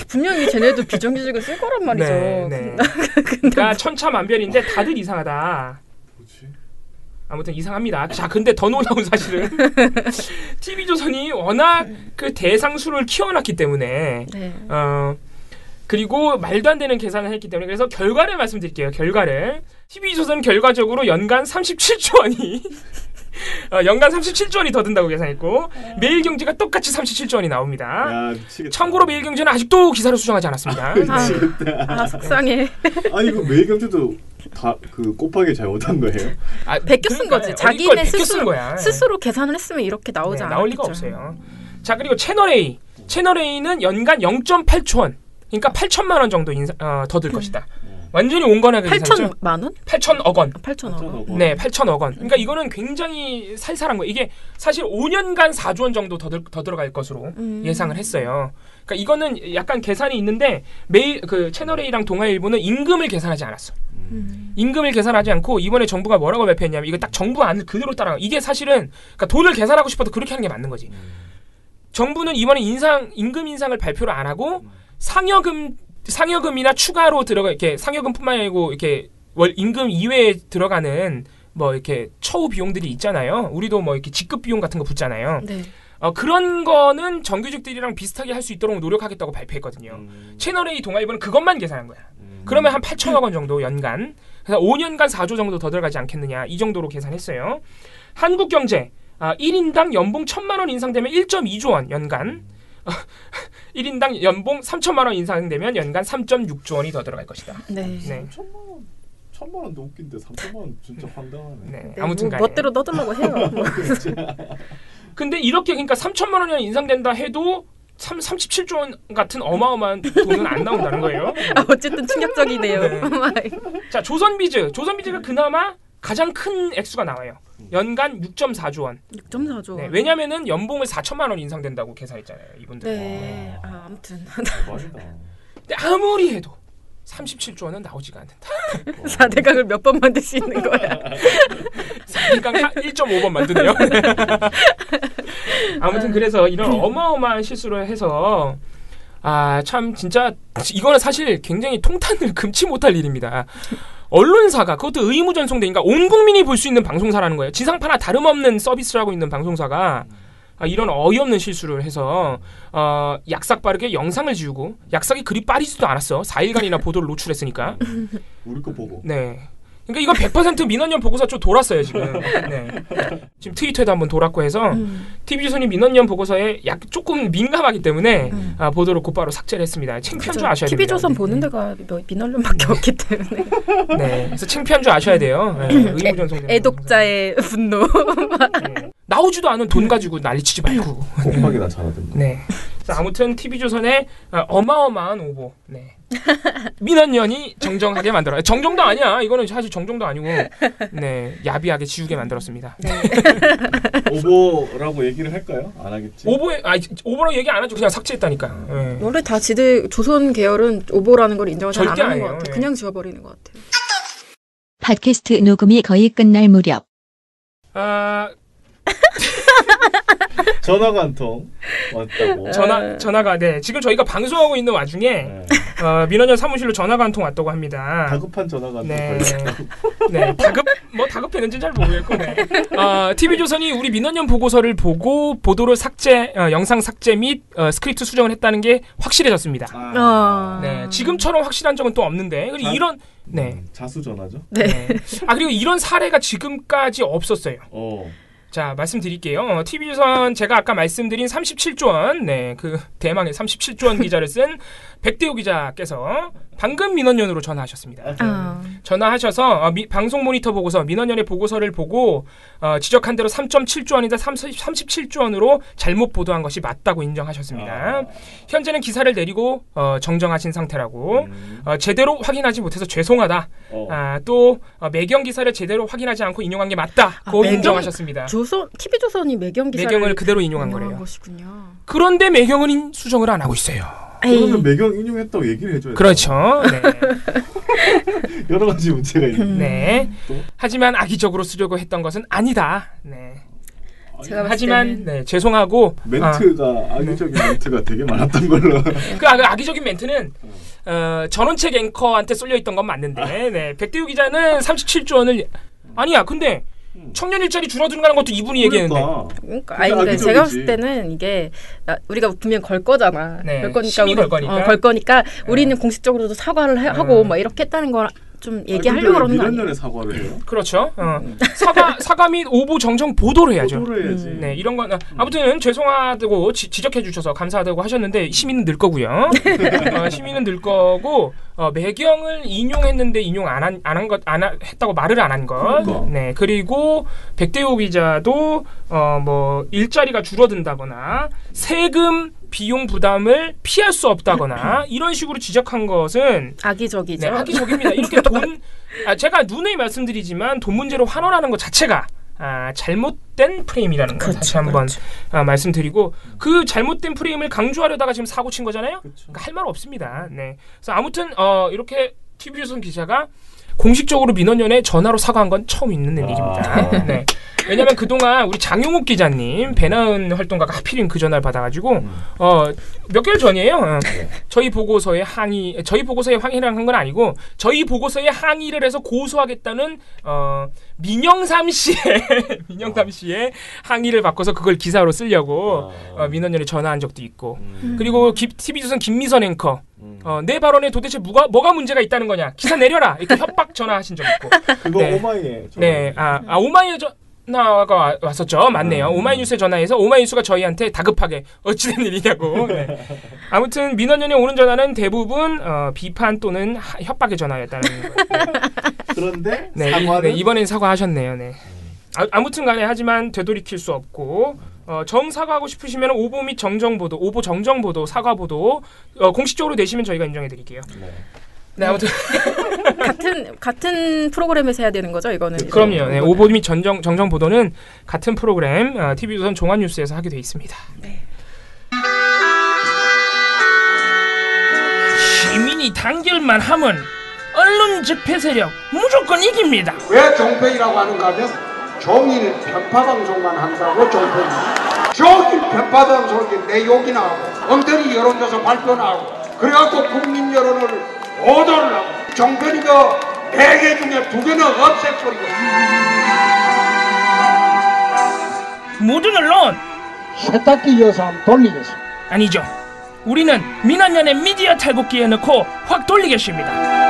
분명히 쟤네도 비정규직을 쓸 거란 말이죠. 네. 그러니까 천차만별인데 다들 이상하다. 뭐지? 아무튼 이상합니다. 자, 근데 더 놀라운 사실은 TV조선이 워낙 그 대상수를 키워놨기 때문에 네. 그리고 말도 안 되는 계산을 했기 때문에 그래서 결과를 말씀드릴게요. 결과를 TV조선 결과적으로 연간 37조 원이 연간 37조 원이 더 든다고 계산했고 매일경제가 똑같이 37조 원이 나옵니다. 야, 미치겠다. 참고로 매일경제는 아직도 기사를 수정하지 않았습니다. 미치겠다. 속상해. 아니 이거 매일경제도 다 그 곱하기 잘못한 거예요? 베껴 쓴 거지. 자기네 스스로 네. 계산을 했으면 이렇게 나오지 않았겠죠. 나올 리가 없어요. 자 그리고 채널A는 연간 0.8초 원 그러니까 8천만 원 정도 더 들 것이다. 완전히 온건하게 8천만 원? 8천억 원. 8천억 원. 네, 8천억 원. 그러니까 이거는 굉장히 살살한 거예요. 이게 사실 5년간 4조 원 정도 더 들어갈 것으로 예상을 했어요. 그러니까 이거는 약간 계산이 있는데 매일 그 채널A랑 동아일보는 임금을 계산하지 않았어. 임금을 계산하지 않고 이번에 정부가 뭐라고 발표했냐면 이거 딱 정부 안을 그대로 따라가. 이게 사실은 그러니까 돈을 계산하고 싶어도 그렇게 하는 게 맞는 거지. 정부는 이번에 임금 인상을 발표를 안 하고 상여금이나 추가로 들어가 이렇게 상여금뿐만 아니고 이렇게 월 임금 이외에 들어가는 뭐 이렇게 처우 비용들이 있잖아요. 우리도 뭐 이렇게 직급 비용 같은 거 붙잖아요. 네. 그런 거는 정규직들이랑 비슷하게 할 수 있도록 노력하겠다고 발표했거든요. 채널A 동아일보는 그것만 계산한 거야. 그러면 한 8천억 원 정도 연간. 그래서 5년간 4조 정도 더 들어가지 않겠느냐. 이 정도로 계산했어요. 한국경제 1인당 연봉 1,000만 원 인상되면 1.2조 원 연간. 1인당 연봉 3천만 원 인상되면 연간 3.6조 원이 더 들어갈 것이다. 네. 1,000만 원도 웃긴데 3천만 원 진짜 황당하네. 네. 아무튼 간에 멋대로 넣으려고 해요. 근데 이렇게 그러니까 3천만 원이 인상된다 해도 37조 원 같은 어마어마한 돈은 안 나온다는 거예요. 어쨌든 충격적이네요. 네. 자, 조선비즈가 그나마 가장 큰 액수가 나와요. 연간 6.4조 원. 6.4조 원. 네, 왜냐면은 연봉을 4천만 원 인상된다고 계산했잖아요. 이분들. 네. 아무튼. 근데 아무리 해도 37조 원은 나오지가 않는다. 4대강을 몇 번 만들 수 있는 거야. 4대강 1.5번 만드네요. 아무튼 그래서 이런 어마어마한 실수를 해서 참 진짜 이거는 사실 굉장히 통탄을 금치 못할 일입니다. 언론사가 그것도 의무전송되니까 온 국민이 볼 수 있는 방송사라는 거예요. 지상파나 다름없는 서비스를 하고 있는 방송사가 이런 어이없는 실수를 해서 약삭 빠르게 영상을 지우고 약삭이 그리 빠르지도 않았어. 4일간이나 보도를 노출했으니까. 우리 거 보고. 네. 그러니까 이거 100% 민원연 보고서 좀 돌았어요 지금. 네. 지금 트위터에도 한번 돌았고 해서 TV조선이 민원연 보고서에 조금 민감하기 때문에 보도를 곧바로 삭제를 했습니다. 창피한 줄 아셔야 됩니다. TV조선 보는 데가 민원연밖에 없기 때문에. 네, 그래서 창피한 줄 아셔야 돼요. 네, 의무전송. 애독자의 분노. 네. 나오지도 않은 돈 가지고 난리치지 말고. 곱하기나 잘하던데. 네. 아무튼 TV조선의 어마어마한 오보. 네. 민원연이 정정하게 만들어요. 정정도 아니야. 이거는 사실 정정도 아니고, 네, 야비하게 지우게 만들었습니다. 네. 오보라고 얘기를 할까요? 안 하겠지. 오보라고 얘기 안 하죠. 그냥 삭제했다니까. 네. 원래 다 조선 계열은 오보라는 걸 인정을 잘 안 하는 것 같아요. 네. 그냥 지워버리는 것 같아요. 팟캐스트 녹음이 거의 끝날 무렵. 전화가 한 통 왔다고. 전화가 네. 지금 저희가 방송하고 있는 와중에 민원연 사무실로 전화가 한 통 왔다고 합니다. 다급한 전화가 한 통. 네. 네. 다급했는지 잘 모르겠고. 네. TV조선이 우리 민원연 보고서를 보고 보도를 영상 삭제 및 스크립트 수정을 했다는 게 확실해졌습니다. 네. 지금처럼 확실한 적은 또 없는데. 그리고 이런 자수 전화죠. 네. 그리고 이런 사례가 지금까지 없었어요. 자, 말씀드릴게요. TV조선 제가 아까 말씀드린 37조 원, 네, 그 대망의 37조 원 기자를 쓴 백대호 기자께서 방금 민원연으로 전화하셨습니다. 전화하셔서 방송 모니터 보고서 민원연의 보고서를 보고 지적한 대로 3.7조 원이다 37조 원으로 잘못 보도한 것이 맞다고 인정하셨습니다. 현재는 기사를 내리고 정정하신 상태라고 제대로 확인하지 못해서 죄송하다. 또 매경 기사를 제대로 확인하지 않고 인용한 게 맞다고 인정하셨습니다. TV조선이 매경을 그대로 인용한 거래요. 것이군요. 그런데 매경은 수정을 안 하고 있어요. 그러면 매경 인용했다고 얘기를 해줘야 돼요. 그렇죠. 네. 여러 가지 문제가 있는데. 네. 하지만 악의적으로 쓰려고 했던 것은 아니다. 네. 하지만 죄송하고 멘트가 악의적인 멘트가 되게 많았던 걸로. 그 악의적인 멘트는 전원책 앵커한테 쏠려 있던 건 맞는데, 네. 백대우 기자는 37조 원을 아니야. 근데 청년 일자리 줄어드는 것도 이분이 얘기했는데. 그러니까 제가 봤을 때는 이게 우리가 분명 걸 거잖아. 네, 걸 거니까 심의 걸 거니까. 걸 거니까 우리는 공식적으로도 사과를 하고 막 이렇게 했다는 걸 좀 얘기하려고 그러는 거 아니에요? 민원연에 사과를 해요? 그렇죠. 사과 및 오보 정정 보도를 해야죠. 보도를 해야지. 네, 이런 건 아무튼 죄송하다고 지적해 주셔서 감사하다고 하셨는데 시민은 늘 거고요. 시민은 늘 거고 매경을 인용했는데 인용 안 했다고 말을 안 한 것. 그러니까. 네, 그리고 백대호 기자도 뭐 일자리가 줄어든다거나 세금 비용 부담을 피할 수 없다거나 이런 식으로 지적한 것은 악의적이죠. 네, 악의적입니다. 이렇게 제가 누누이 말씀드리지만 돈 문제로 환원하는 것 자체가 잘못된 프레임이라는 거 다시 한번 말씀드리고 그 잘못된 프레임을 강조하려다가 지금 사고 친 거잖아요. 그러니까 할 말 없습니다. 네. 그래서 아무튼 이렇게 TV조선 기자가 공식적으로 민원연에 전화로 사과한 건 처음 있는 일입니다. 네. 왜냐면 그동안 우리 장용욱 기자님 배나은 활동가가 하필이면 그 전화를 받아가지고 몇 개월 전이에요. 저희 보고서에 항의를 한 건 아니고 저희 보고서에 항의를 해서 고소하겠다는 민영삼 씨의 항의를 바꿔서 그걸 기사로 쓰려고 민원연에 전화한 적도 있고 그리고 TV조선 김미선 앵커 내 발언에 도대체 뭐가 문제가 있다는 거냐 기사 내려라 이렇게 협박 전화하신 적 있고 그거 오마이에 네, 오마이에 전화가 왔었죠. 맞네요. 오마이뉴스에 전화해서 오마이뉴스가 저희한테 다급하게 어찌된 일이냐고. 네. 아무튼 민원연에 오는 전화는 대부분 비판 또는 협박의 전화였다는 거예요. 그런데 사과는 이번엔 사과하셨네요. 네. 아무튼간에 하지만 되돌이킬 수 없고 정사과하고 싶으시면 오보 및 정정보도, 오보 정정보도, 사과보도 공식적으로 내시면 저희가 인정해드릴게요. 네, 아무튼 같은 프로그램에서 해야 되는 거죠, 이거는. 그럼요. 네, 오보 및 정정 보도는 같은 프로그램 TV조선 종합뉴스에서 하게 돼 있습니다. 네. 시민이 단결만 하면 언론 적폐 세력 무조건 이깁니다. 왜 종편이라고 하는가 하면 종일 편파 방송만 한다고 종편입니다. 종일 편파 방송이 내 욕이나 하고 엉터리 여론조사 발표나 하고 그래갖고 국민 여론을 오도를 하고 종편이가 4개 중에 2개는 없애버리고 모든 언론 세탁기 이어서 한번 돌리겠습니다. 아니죠. 우리는 민원연의 미디어 탈곡기에 넣고 확 돌리겠습니다.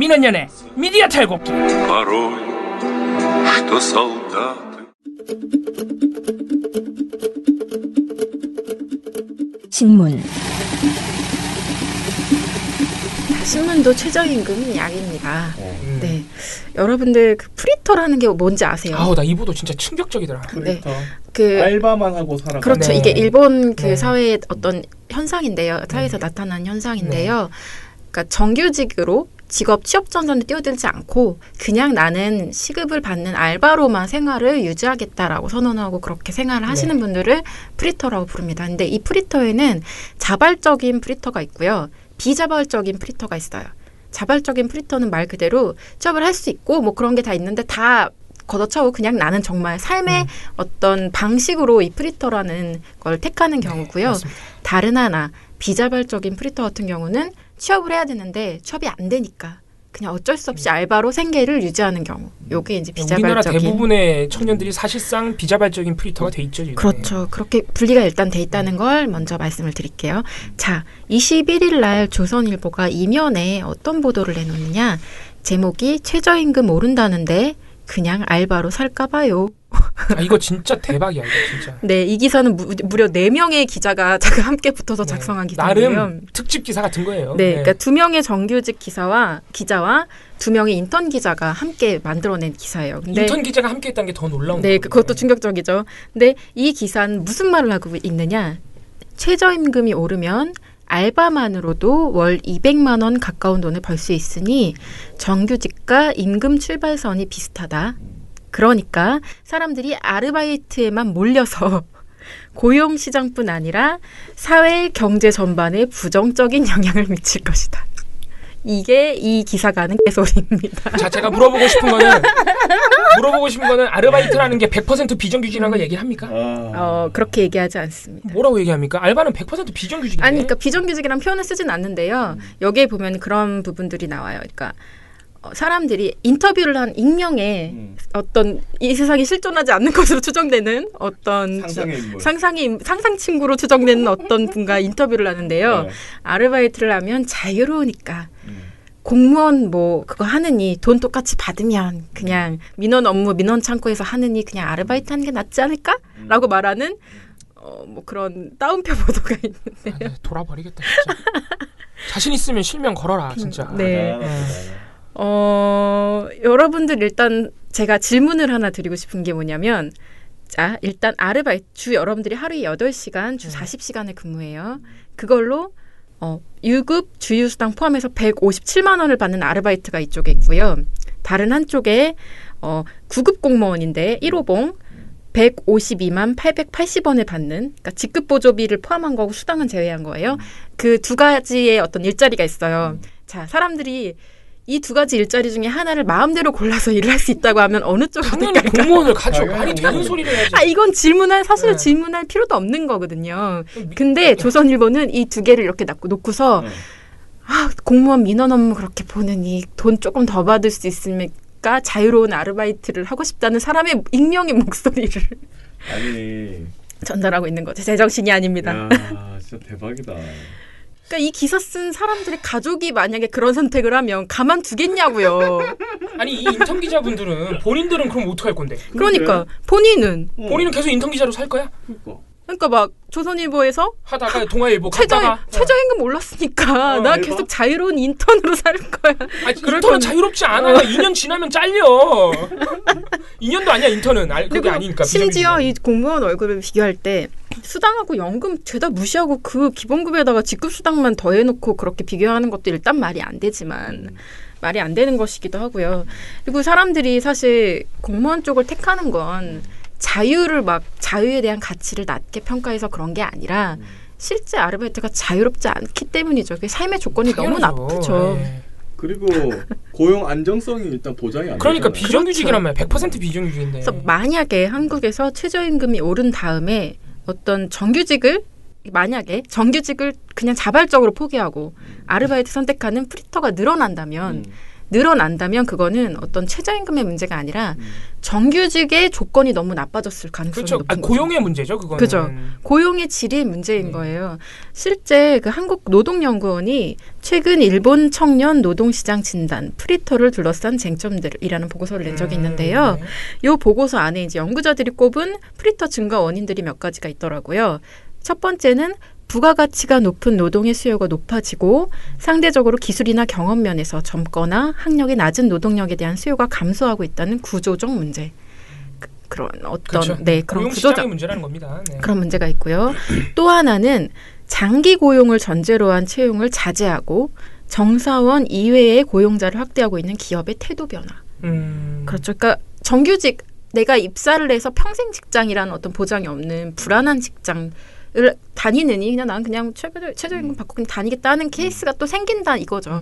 민원연의 미디어 탈곡기. 신문. 신문도 최저임금이 약입니다. 네, 여러분들 그 프리터라는 게 뭔지 아세요? 아우 나 이보도 진짜 충격적이더라. 프리터. 네. 그 알바만 하고 살아. 그렇죠. 네. 이게 일본 그 네. 사회의 어떤 현상인데요. 사회에서 나타난 현상인데요. 그러니까 정규직으로 직업 취업 전선에 뛰어들지 않고 그냥 나는 시급을 받는 알바로만 생활을 유지하겠다라고 선언하고 그렇게 생활을 하시는 분들을 프리터라고 부릅니다. 근데 이 프리터에는 자발적인 프리터가 있고요. 비자발적인 프리터가 있어요. 자발적인 프리터는 말 그대로 취업을 할 수 있고 뭐 그런 게 다 있는데 다 걷어차고 그냥 나는 정말 삶의 어떤 방식으로 이 프리터라는 걸 택하는 경우고요. 다른 하나 비자발적인 프리터 같은 경우는 취업을 해야 되는데 취업이 안 되니까 그냥 어쩔 수 없이 알바로 생계를 유지하는 경우. 요게 이제 비자발적인. 우리나라 대부분의 청년들이 사실상 비자발적인 프리터가 돼 있죠. 지금. 그렇죠. 그렇게 분리가 일단 돼 있다는 걸 먼저 말씀을 드릴게요. 자, 21일 날 조선일보가 이면에 어떤 보도를 내놓느냐. 제목이 최저임금 오른다는데 그냥 알바로 살까 봐요. 아, 이거 진짜 대박이야, 이거 진짜. 네, 이 기사는 무려 4명의 기자가 함께 붙어서 작성한 기사인데요. 나름 특집 기사 같은 거예요. 네, 그러니까 2명의 정규직 기자와 2명의 인턴 기자가 함께 만들어낸 기사예요. 근데 인턴 기자가 함께 했다는 게 더 놀라운 거예요. 네, 그것도 충격적이죠. 근데 이 기사는 무슨 말을 하고 있느냐. 최저임금이 오르면 알바만으로도 월 200만 원 가까운 돈을 벌 수 있으니 정규직과 임금 출발선이 비슷하다. 그러니까 사람들이 아르바이트에만 몰려서 고용시장뿐 아니라 사회 경제 전반에 부정적인 영향을 미칠 것이다. 이게 이 기사가 하는 개소리입니다. 자, 제가 물어보고 싶은 거는 아르바이트라는 게 100% 비정규직이라는 걸 얘기합니까? 그렇게 얘기하지 않습니다. 뭐라고 얘기합니까? 알바는 100% 비정규직인데. 아니, 그러니까 비정규직이란 표현을 쓰진 않는데요. 여기에 보면 그런 부분들이 나와요. 그러니까 사람들이 인터뷰를 한 익명의 어떤 이 세상에 실존하지 않는 것으로 추정되는 어떤 상상 친구로 추정되는 어떤 분과 인터뷰를 하는데요. 네. 아르바이트를 하면 자유로우니까 공무원 뭐 그거 하느니 돈 똑같이 받으면 그냥 민원 업무 민원 창구에서 하느니 그냥 아르바이트 하는 게 낫지 않을까? 라고 말하는 뭐 그런 따옴표 보도가 있는데요. 돌아버리겠다 진짜. 자신 있으면 실명 걸어라 진짜. 네. 여러분들 일단 제가 질문을 하나 드리고 싶은 게 뭐냐면 자, 일단 아르바이트 여러분들이 하루에 8시간 주 40시간을 근무해요. 그걸로 유급 주휴수당 포함해서 157만 원을 받는 아르바이트가 이쪽에 있고요. 다른 한쪽에 9급 공무원인데 1호봉 152만 880원을 받는 그러니까 직급보조비를 포함한 거고 수당은 제외한 거예요. 그 두 가지의 어떤 일자리가 있어요. 자, 사람들이 이 두 가지 일자리 중에 하나를 마음대로 골라서 일을 할 수 있다고 하면 어느 쪽을 당연히 공무원을 가죠. 말이 되는 소리를 해야지. 이건 질문할 필요도 없는 거거든요. 근데 조선일보는 이 두 개를 이렇게 놓고서 공무원 민원 업무 그렇게 보느니 돈 조금 더 받을 수 있으니까 자유로운 아르바이트를 하고 싶다는 사람의 익명의 목소리를 전달하고 있는 거죠. 제정신이 아닙니다. 야, 진짜 대박이다. 그러니까 이 기사 쓴 사람들의 가족이 만약에 그런 선택을 하면 가만두겠냐고요. 아니 이 인턴 기자분들은 본인들은 그럼 어떡할 건데? 그러니까 본인은 계속 인턴 기자로 살 거야? 그러니까 막 조선일보에서 하다가 동아일보 갔다가 최저임금 올랐으니까 나 계속 자유로운 인턴으로 살 거야. 아니, 인턴은 자유롭지 않아. 2년 지나면 잘려. 2년도 아니야 인턴은. 그게 아니니까. 심지어 이 공무원 월급을 비교할 때 수당하고 연금 죄다 무시하고 그 기본급에다가 직급수당만 더해놓고 그렇게 비교하는 것도 일단 말이 안 되지만 말이 안 되는 것이기도 하고요. 그리고 사람들이 사실 공무원 쪽을 택하는 건 자유에 대한 가치를 낮게 평가해서 그런 게 아니라 실제 아르바이트가 자유롭지 않기 때문이죠. 그 삶의 조건이 너무 나쁘죠. 네. 그리고 고용 안정성이 일단 보장이 안 그러니까 되잖아요. 비정규직이란 말이야. 100% 비정규직인데. 그래서 만약에 한국에서 최저임금이 오른 다음에 어떤 정규직을 그냥 자발적으로 포기하고 아르바이트 선택하는 프리터가 늘어난다면 늘어난다면 그거는 어떤 최저임금의 문제가 아니라 정규직의 조건이 너무 나빠졌을 가능성이 그렇죠. 높은 거죠. 고용의 문제죠, 그거는. 그죠. 고용의 질의 문제인 거예요. 실제 그 한국노동연구원이 최근 일본 청년 노동시장 진단 프리터를 둘러싼 쟁점들이라는 보고서를 낸 적이 있는데요. 이 보고서 안에 이제 연구자들이 꼽은 프리터 증가 원인들이 몇 가지가 있더라고요. 첫 번째는 부가가치가 높은 노동의 수요가 높아지고 상대적으로 기술이나 경험 면에서 젊거나 학력이 낮은 노동력에 대한 수요가 감소하고 있다는 구조적 문제. 그런 어떤 그렇죠. 그런 구조적 문제라는 겁니다. 네. 그런 문제가 있고요. 또 하나는 장기 고용을 전제로 한 채용을 자제하고 정사원 이외의 고용자를 확대하고 있는 기업의 태도 변화. 그렇죠. 그러니까 정규직 내가 입사를 해서 평생 직장이라는 어떤 보장이 없는 불안한 직장을 다니느니 그냥 난 그냥 최저임금 받고 그냥 다니겠다 하는 케이스가 또 생긴다 이거죠.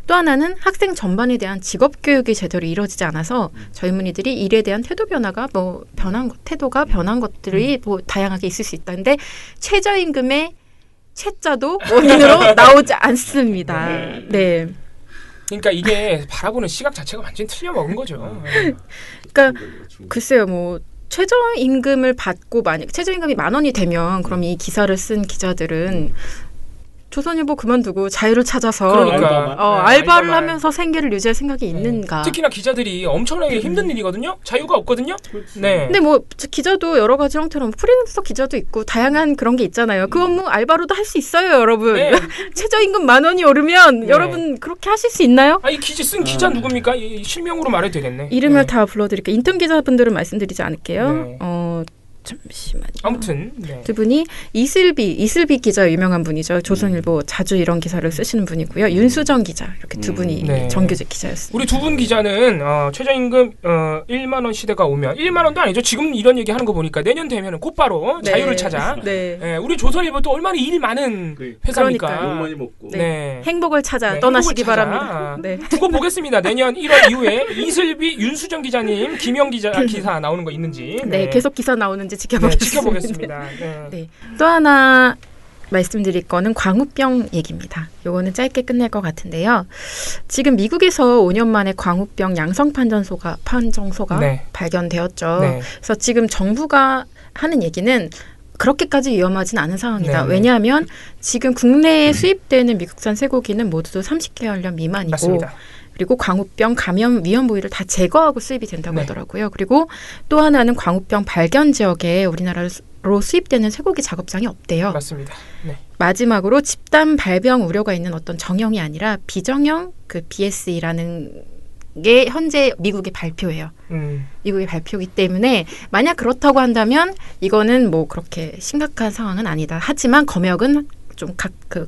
또 하나는 학생 전반에 대한 직업 교육이 제대로 이루어지지 않아서 젊은이들이 일에 대한 태도 변화가 태도가 변한 것들이 뭐 다양하게 있을 수 있다는데 최저임금의 채자도 원인으로 나오지 않습니다. 네. 그러니까 이게 바라보는 시각 자체가 완전히 틀려먹은 거죠. 그러니까 글쎄요, 뭐 최저임금을 받고 만약 최저임금이 10,000원이 되면 그럼 이 기사를 쓴 기자들은 조선일보 그만두고 자유를 찾아서 알바를 하면서 생계를 유지할 생각이 있는가. 특히나 기자들이 엄청나게 힘든 일이거든요. 자유가 없거든요. 네. 근데 뭐 기자도 여러 가지 형태로 프리랜서 기자도 있고 다양한 그런 게 있잖아요. 그 업무 알바로도 할 수 있어요, 여러분. 네. 최저임금 10,000원이 오르면 여러분 그렇게 하실 수 있나요? 이 기자 쓴 기자 누굽니까? 실명으로 말해도 되겠네. 이름을 다 불러드릴게요. 인턴 기자분들은 말씀드리지 않을게요. 네. 잠시만요. 아무튼 두 분이 이슬비 기자 유명한 분이죠. 조선일보 자주 이런 기사를 쓰시는 분이고요. 윤수정 기자 이렇게 두 분이 정규직 기자였습니다. 우리 두 분 기자는 최저임금 1만 원 시대가 오면 1만 원도 아니죠. 지금 이런 얘기 하는 거 보니까 내년 되면은 곧바로 자유를 찾아. 우리 조선일보 또 얼마나 일 많은 회사니까. 욕 많이 먹고. 행복을 찾아 떠나시기 바랍니다. 두고 보겠습니다. 내년 1월 이후에 이슬비 윤수정 기자님, 김영 기자 기사 나오는 거 있는지. 계속 기사 나오는지 지켜보겠습니다. 또 하나 말씀드릴 거는 광우병 얘기입니다. 요거는 짧게 끝낼 것 같은데요. 지금 미국에서 5년 만에 광우병 양성 판정소가 발견되었죠. 그래서 지금 정부가 하는 얘기는 그렇게까지 위험하진 않은 상황이다. 왜냐하면 지금 국내에 수입되는 미국산 쇠고기는 모두 30개월령 미만이고 맞습니다. 그리고 광우병 감염 위험 부위를 다 제거하고 수입이 된다고 하더라고요. 그리고 또 하나는 광우병 발견 지역에 우리나라로 수입되는 쇠고기 작업장이 없대요. 맞습니다. 마지막으로 집단 발병 우려가 있는 어떤 정형이 아니라 비정형 BSE라는 게 현재 미국의 발표예요. 미국의 발표이기 때문에 만약 그렇다고 한다면 이거는 뭐 그렇게 심각한 상황은 아니다. 하지만 검역은 좀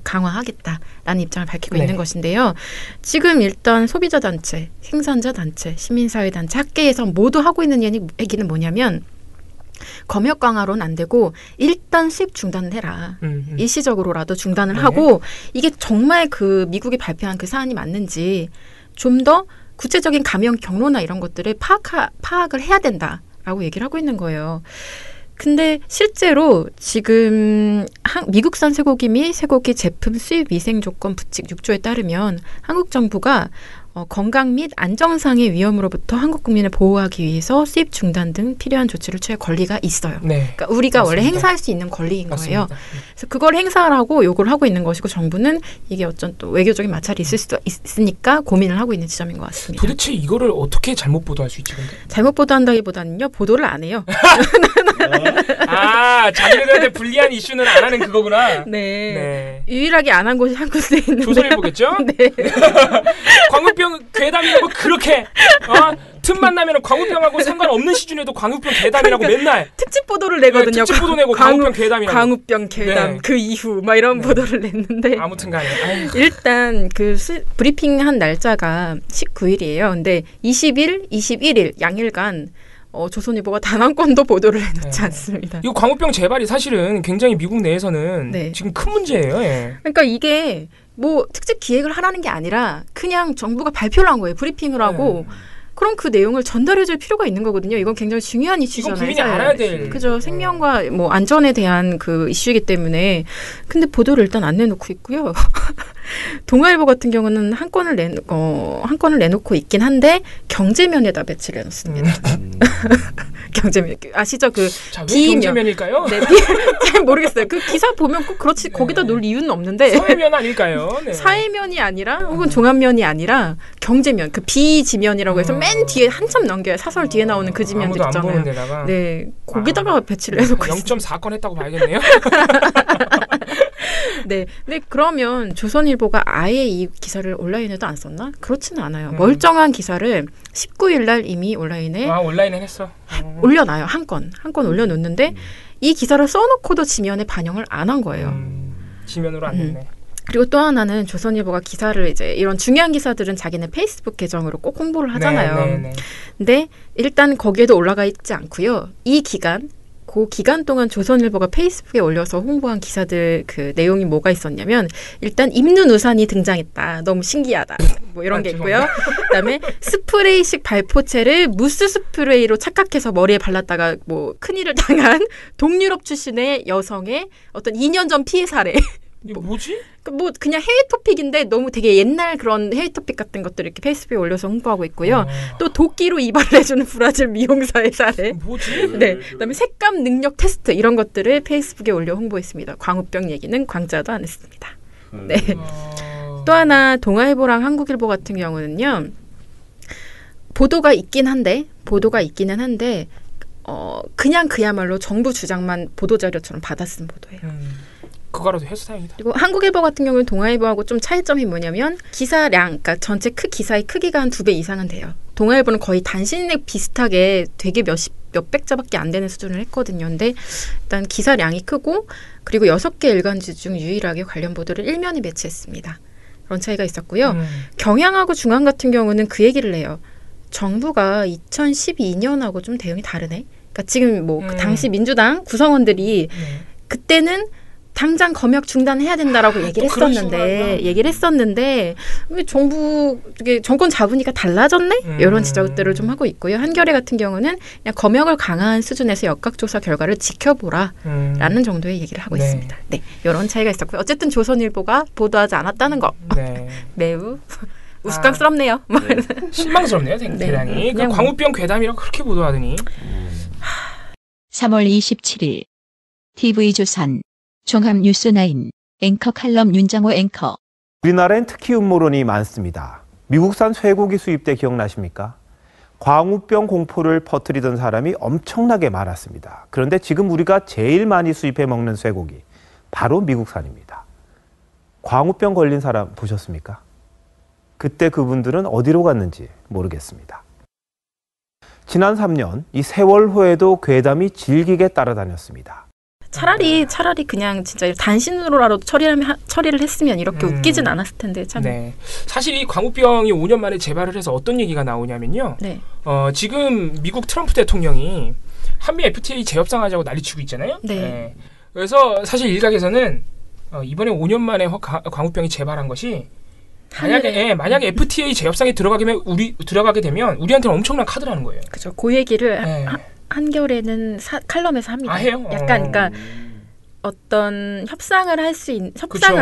강화하겠다라는 입장을 밝히고 있는 것인데요. 지금 일단 소비자 단체, 생산자 단체, 시민사회 단체, 학계에서 모두 하고 있는 얘기는 뭐냐면 검역 강화로는 안 되고 일단 수입 중단을 해라. 일시적으로라도 중단을 하고 이게 정말 그 미국이 발표한 그 사안이 맞는지 좀 더 구체적인 감염 경로나 이런 것들을 파악을 해야 된다라고 얘기를 하고 있는 거예요. 근데 실제로 지금 미국산 쇠고기 및 쇠고기 제품 수입 위생 조건 부칙 6조에 따르면 한국 정부가 건강 및 안정상의 위험으로부터 한국 국민을 보호하기 위해서 수입 중단 등 필요한 조치를 취할 권리가 있어요. 그러니까 우리가 맞습니다. 원래 행사할 수 있는 권리인 맞습니다. 거예요. 그래서 그걸 행사하라고 요구를 하고 있는 것이고 정부는 이게 어쩐 또 외교적인 마찰이 있을 수도 있으니까 고민을 하고 있는 지점인 것 같습니다. 도대체 이거를 어떻게 잘못 보도할 수 있지? 근데? 잘못 보도한다기보다는요. 보도를 안 해요. 자기들한테 불리한 이슈는 안 하는 그거구나. 유일하게 안 한 곳이 한 곳에 있는데. 조선일보겠죠? 광우병 괴담이라고 그렇게 틈만 나면 광우병하고 상관없는 시즌에도 광우병 괴담이라고 맨날 특집 보도를 내거든요. 특집 보도 내고 광우병 괴담이라고. 광우병 괴담 그 이후 막 이런 보도를 냈는데 아무튼간에 일단 그 브리핑한 날짜가 19일이에요. 근데 20일, 21일 양일간 조선일보가 단 한 건도 보도를 해놓지 않습니다. 이 광우병 재발이 사실은 굉장히 미국 내에서는 지금 큰 문제예요. 그러니까 이게 뭐 특집 기획을 하라는 게 아니라 그냥 정부가 발표를 한 거예요. 브리핑을 하고 그럼 그 내용을 전달해줄 필요가 있는 거거든요. 이건 굉장히 중요한 이슈잖아요. 이건 국민이 알아야 될. 그죠. 생명과 뭐 안전에 대한 그 이슈이기 때문에 근데 보도를 일단 안 내놓고 있고요. 동아일보 같은 경우는 한 건을 내놓고 있긴 한데 경제면에다 배치를 해놓습니다. 경제면 아시죠? 그 B면. 경제면일까요? 네, 잘 모르겠어요. 그 기사 보면 꼭 그렇지 거기다 놓을 이유는 없는데 사회면 아닐까요? 네. 사회면이 아니라 혹은 종합면이 아니라 경제면 그 B지면이라고 해서 맨 뒤에 한참 넘겨요. 사설 뒤에 나오는 그 지면들 있잖아요. 데다가. 네, 거기다가 배치를 해놓고 0.4건 했다고 봐야겠네요. 네, 근데 그러면 조선일보가 아예 이 기사를 온라인에도 안 썼나? 그렇지는 않아요. 멀쩡한 기사를 19일 날 이미 온라인에 했어. 올려놔요. 한 건 올려놓는데 이 기사를 써놓고도 지면에 반영을 안 한 거예요. 지면으로 안 됐네. 그리고 또 하나는 조선일보가 기사를 이제 이런 중요한 기사들은 자기네 페이스북 계정으로 꼭 홍보를 하잖아요. 근데 일단 거기에도 올라가 있지 않고요. 그 기간 동안 조선일보가 페이스북에 올려서 홍보한 기사들 그 내용이 뭐가 있었냐면 일단 입는 우산이 등장했다. 너무 신기하다. 뭐 이런 게 있고요. 그다음에 스프레이식 발포체를 무스 스프레이로 착각해서 머리에 발랐다가 뭐 큰일을 당한 동유럽 출신의 여성의 어떤 2년 전 피해 사례. 이게 뭐지? 뭐 그냥 해외 토픽인데 너무 되게 옛날 그런 해외 토픽 같은 것들을 이렇게 페이스북에 올려서 홍보하고 있고요. 또 도끼로 이발을 해주는 브라질 미용사의 사례. 뭐지? 네. 그다음에 색감 능력 테스트 이런 것들을 페이스북에 올려 홍보했습니다. 광우병 얘기는 광자도 안 했습니다. 네. 또 하나 동아일보랑 한국일보 같은 경우는요. 보도가 있기는 한데 그냥 그야말로 정부 주장만 보도자료처럼 받아 쓴 보도예요. 그거라도 해서 다행이다. 그리고 한국일보 같은 경우는 동아일보하고 좀 차이점이 뭐냐면 기사량, 그러니까 전체 기사의 크기가 한 2배 이상은 돼요. 동아일보는 거의 단신액 비슷하게 되게 몇백 자밖에 안 되는 수준을 했거든요. 근데 일단 기사량이 크고 그리고 6개 일간지 중 유일하게 관련 보도를 일면에 매치했습니다. 그런 차이가 있었고요. 경향하고 중앙 같은 경우는 그 얘기를 해요. 정부가 2012년하고 좀 대응이 다르네. 그러니까 지금 뭐 그 당시 민주당 구성원들이 그때는 당장 검역 중단해야 된다라고 얘기를 했었는데 왜 정권 잡으니까 달라졌네? 이런 지적들을 좀 하고 있고요. 한겨레 같은 경우는 그냥 검역을 강화한 수준에서 역학조사 결과를 지켜보라라는 정도의 얘기를 하고 있습니다. 네, 이런 차이가 있었고요. 어쨌든 조선일보가 보도하지 않았다는 거 매우 우스꽝스럽네요. 실망스럽네요. 대단히. 그 광우병 괴담이라고 그렇게 보도하더니 3월 27일 TV조선 종합뉴스9 앵커 칼럼 윤정호 앵커. 우리나라엔 특히 음모론이 많습니다. 미국산 쇠고기 수입 때 기억나십니까? 광우병 공포를 퍼뜨리던 사람이 엄청나게 많았습니다. 그런데 지금 우리가 제일 많이 수입해 먹는 쇠고기, 바로 미국산입니다. 광우병 걸린 사람 보셨습니까? 그때 그분들은 어디로 갔는지 모르겠습니다. 지난 3년 이 세월호에도 괴담이 질기게 따라다녔습니다. 차라리 그냥 진짜 단신으로라도 처리를 했으면 이렇게 웃기진 않았을 텐데 참. 네. 사실 이 광우병이 5년 만에 재발을 해서 어떤 얘기가 나오냐면요. 네. 지금 미국 트럼프 대통령이 한미 FTA 재협상하자고 난리치고 있잖아요. 네. 그래서 사실 일각에서는 이번에 5년 만에 광우병이 재발한 것이 만약에 FTA 재협상에 들어가게 되면 우리한테는 엄청난 카드라는 거예요. 그렇죠. 그 얘기를 한겨레는 칼럼에서 합니다. 해요? 약간 그러니까 어떤 협상을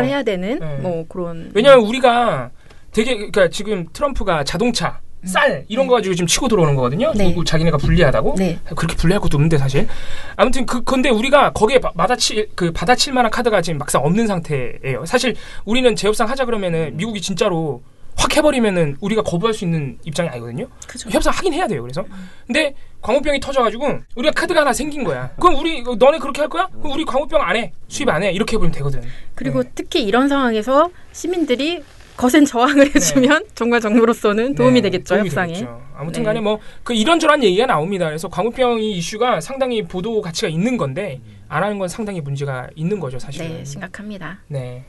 해야 되는 뭐 그런. 왜냐하면 우리가 그러니까 지금 트럼프가 자동차, 쌀 이런 거 가지고 지금 치고 들어오는 거거든요. 네. 자기네가 불리하다고. 네. 그렇게 불리할 것도 없는데 사실. 아무튼 근데 우리가 거기에 받아칠 만한 카드가 지금 막상 없는 상태예요. 사실 우리는 재협상 하자 그러면은 미국이 진짜로 확 해버리면은 우리가 거부할 수 있는 입장이 아니거든요. 그쵸. 협상 하긴 해야 돼요. 그래서 근데 광우병이 터져가지고 우리가 카드가 하나 생긴 거야. 그럼 너네 그렇게 할 거야? 그럼 우리 광우병 안 해. 수입 안 해. 이렇게 해보면 되거든. 그리고 특히 이런 상황에서 시민들이 거센 저항을 해주면 정말 정부로서는 도움이 되겠죠. 협상에. 되겠죠. 아무튼간에 뭐 그 이런저런 얘기가 나옵니다. 그래서 광우병이 이슈가 상당히 보도 가치가 있는 건데 안 하는 건 상당히 문제가 있는 거죠. 사실은. 네, 심각합니다. 네.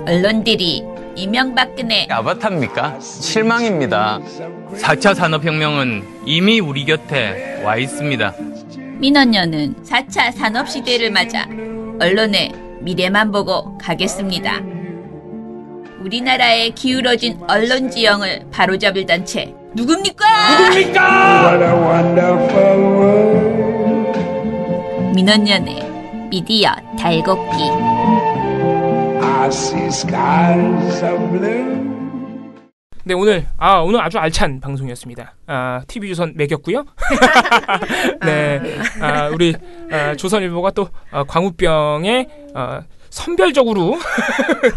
언론들이 이명박근혜 아바타입니까? 실망입니다. 4차 산업혁명은 이미 우리 곁에 와 있습니다. 민원연은 4차 산업시대를 맞아 언론의 미래만 보고 가겠습니다. 우리나라의 기울어진 언론 지형을 바로잡을 단체 누굽니까? 민원연의 미디어 달곡기. 네, 오늘 아주 알찬 방송이었습니다. TV조선 매겼고요. 네, 우리 조선일보가 또 광우병에 선별적으로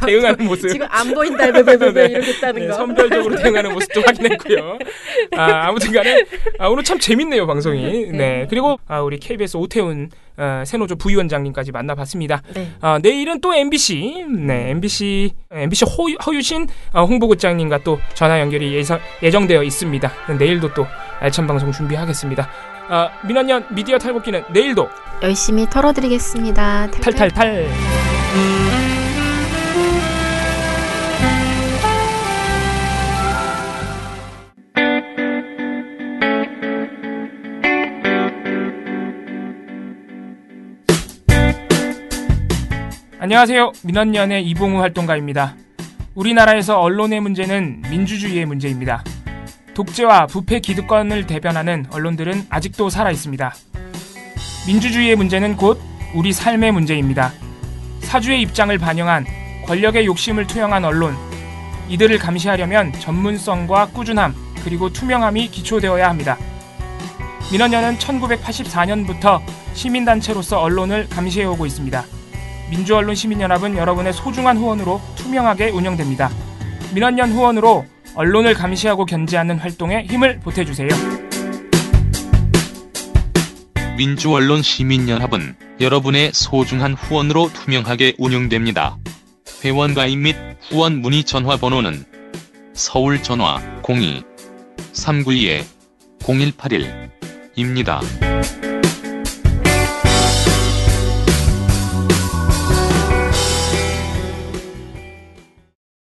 대응하는 모습. 지금 안 보인다 이렇게 했다는 거. 선별적으로 대응하는 모습도 확인했고요. 아무튼간에 오늘 참 재밌네요 방송이. 네, 그리고 우리 KBS 오태훈 새노조 부위원장님까지 만나봤습니다. 네. 내일은 또 MBC, MBC 허유신 홍보국장님과 또 전화 연결이 예정되어 있습니다. 내일도 또 알찬 방송 준비하겠습니다. 민원연 미디어 탈곡기는 내일도 열심히 털어드리겠습니다. 탈탈탈. 안녕하세요. 민원연의 이봉우 활동가입니다. 우리나라에서 언론의 문제는 민주주의의 문제입니다. 독재와 부패 기득권을 대변하는 언론들은 아직도 살아있습니다. 민주주의의 문제는 곧 우리 삶의 문제입니다. 사주의 입장을 반영한 권력의 욕심을 투영한 언론, 이들을 감시하려면 전문성과 꾸준함 그리고 투명함이 기초되어야 합니다. 민원연은 1984년부터 시민단체로서 언론을 감시해오고 있습니다. 민주언론 시민연합은 여러분의 소중한 후원으로 투명하게 운영됩니다. 민원연 후원으로 언론을 감시하고 견제하는 활동에 힘을 보태주세요. 민주언론 시민연합은 여러분의 소중한 후원으로 투명하게 운영됩니다. 회원 가입 및 후원 문의 전화번호는 서울 전화 02-392-0181입니다.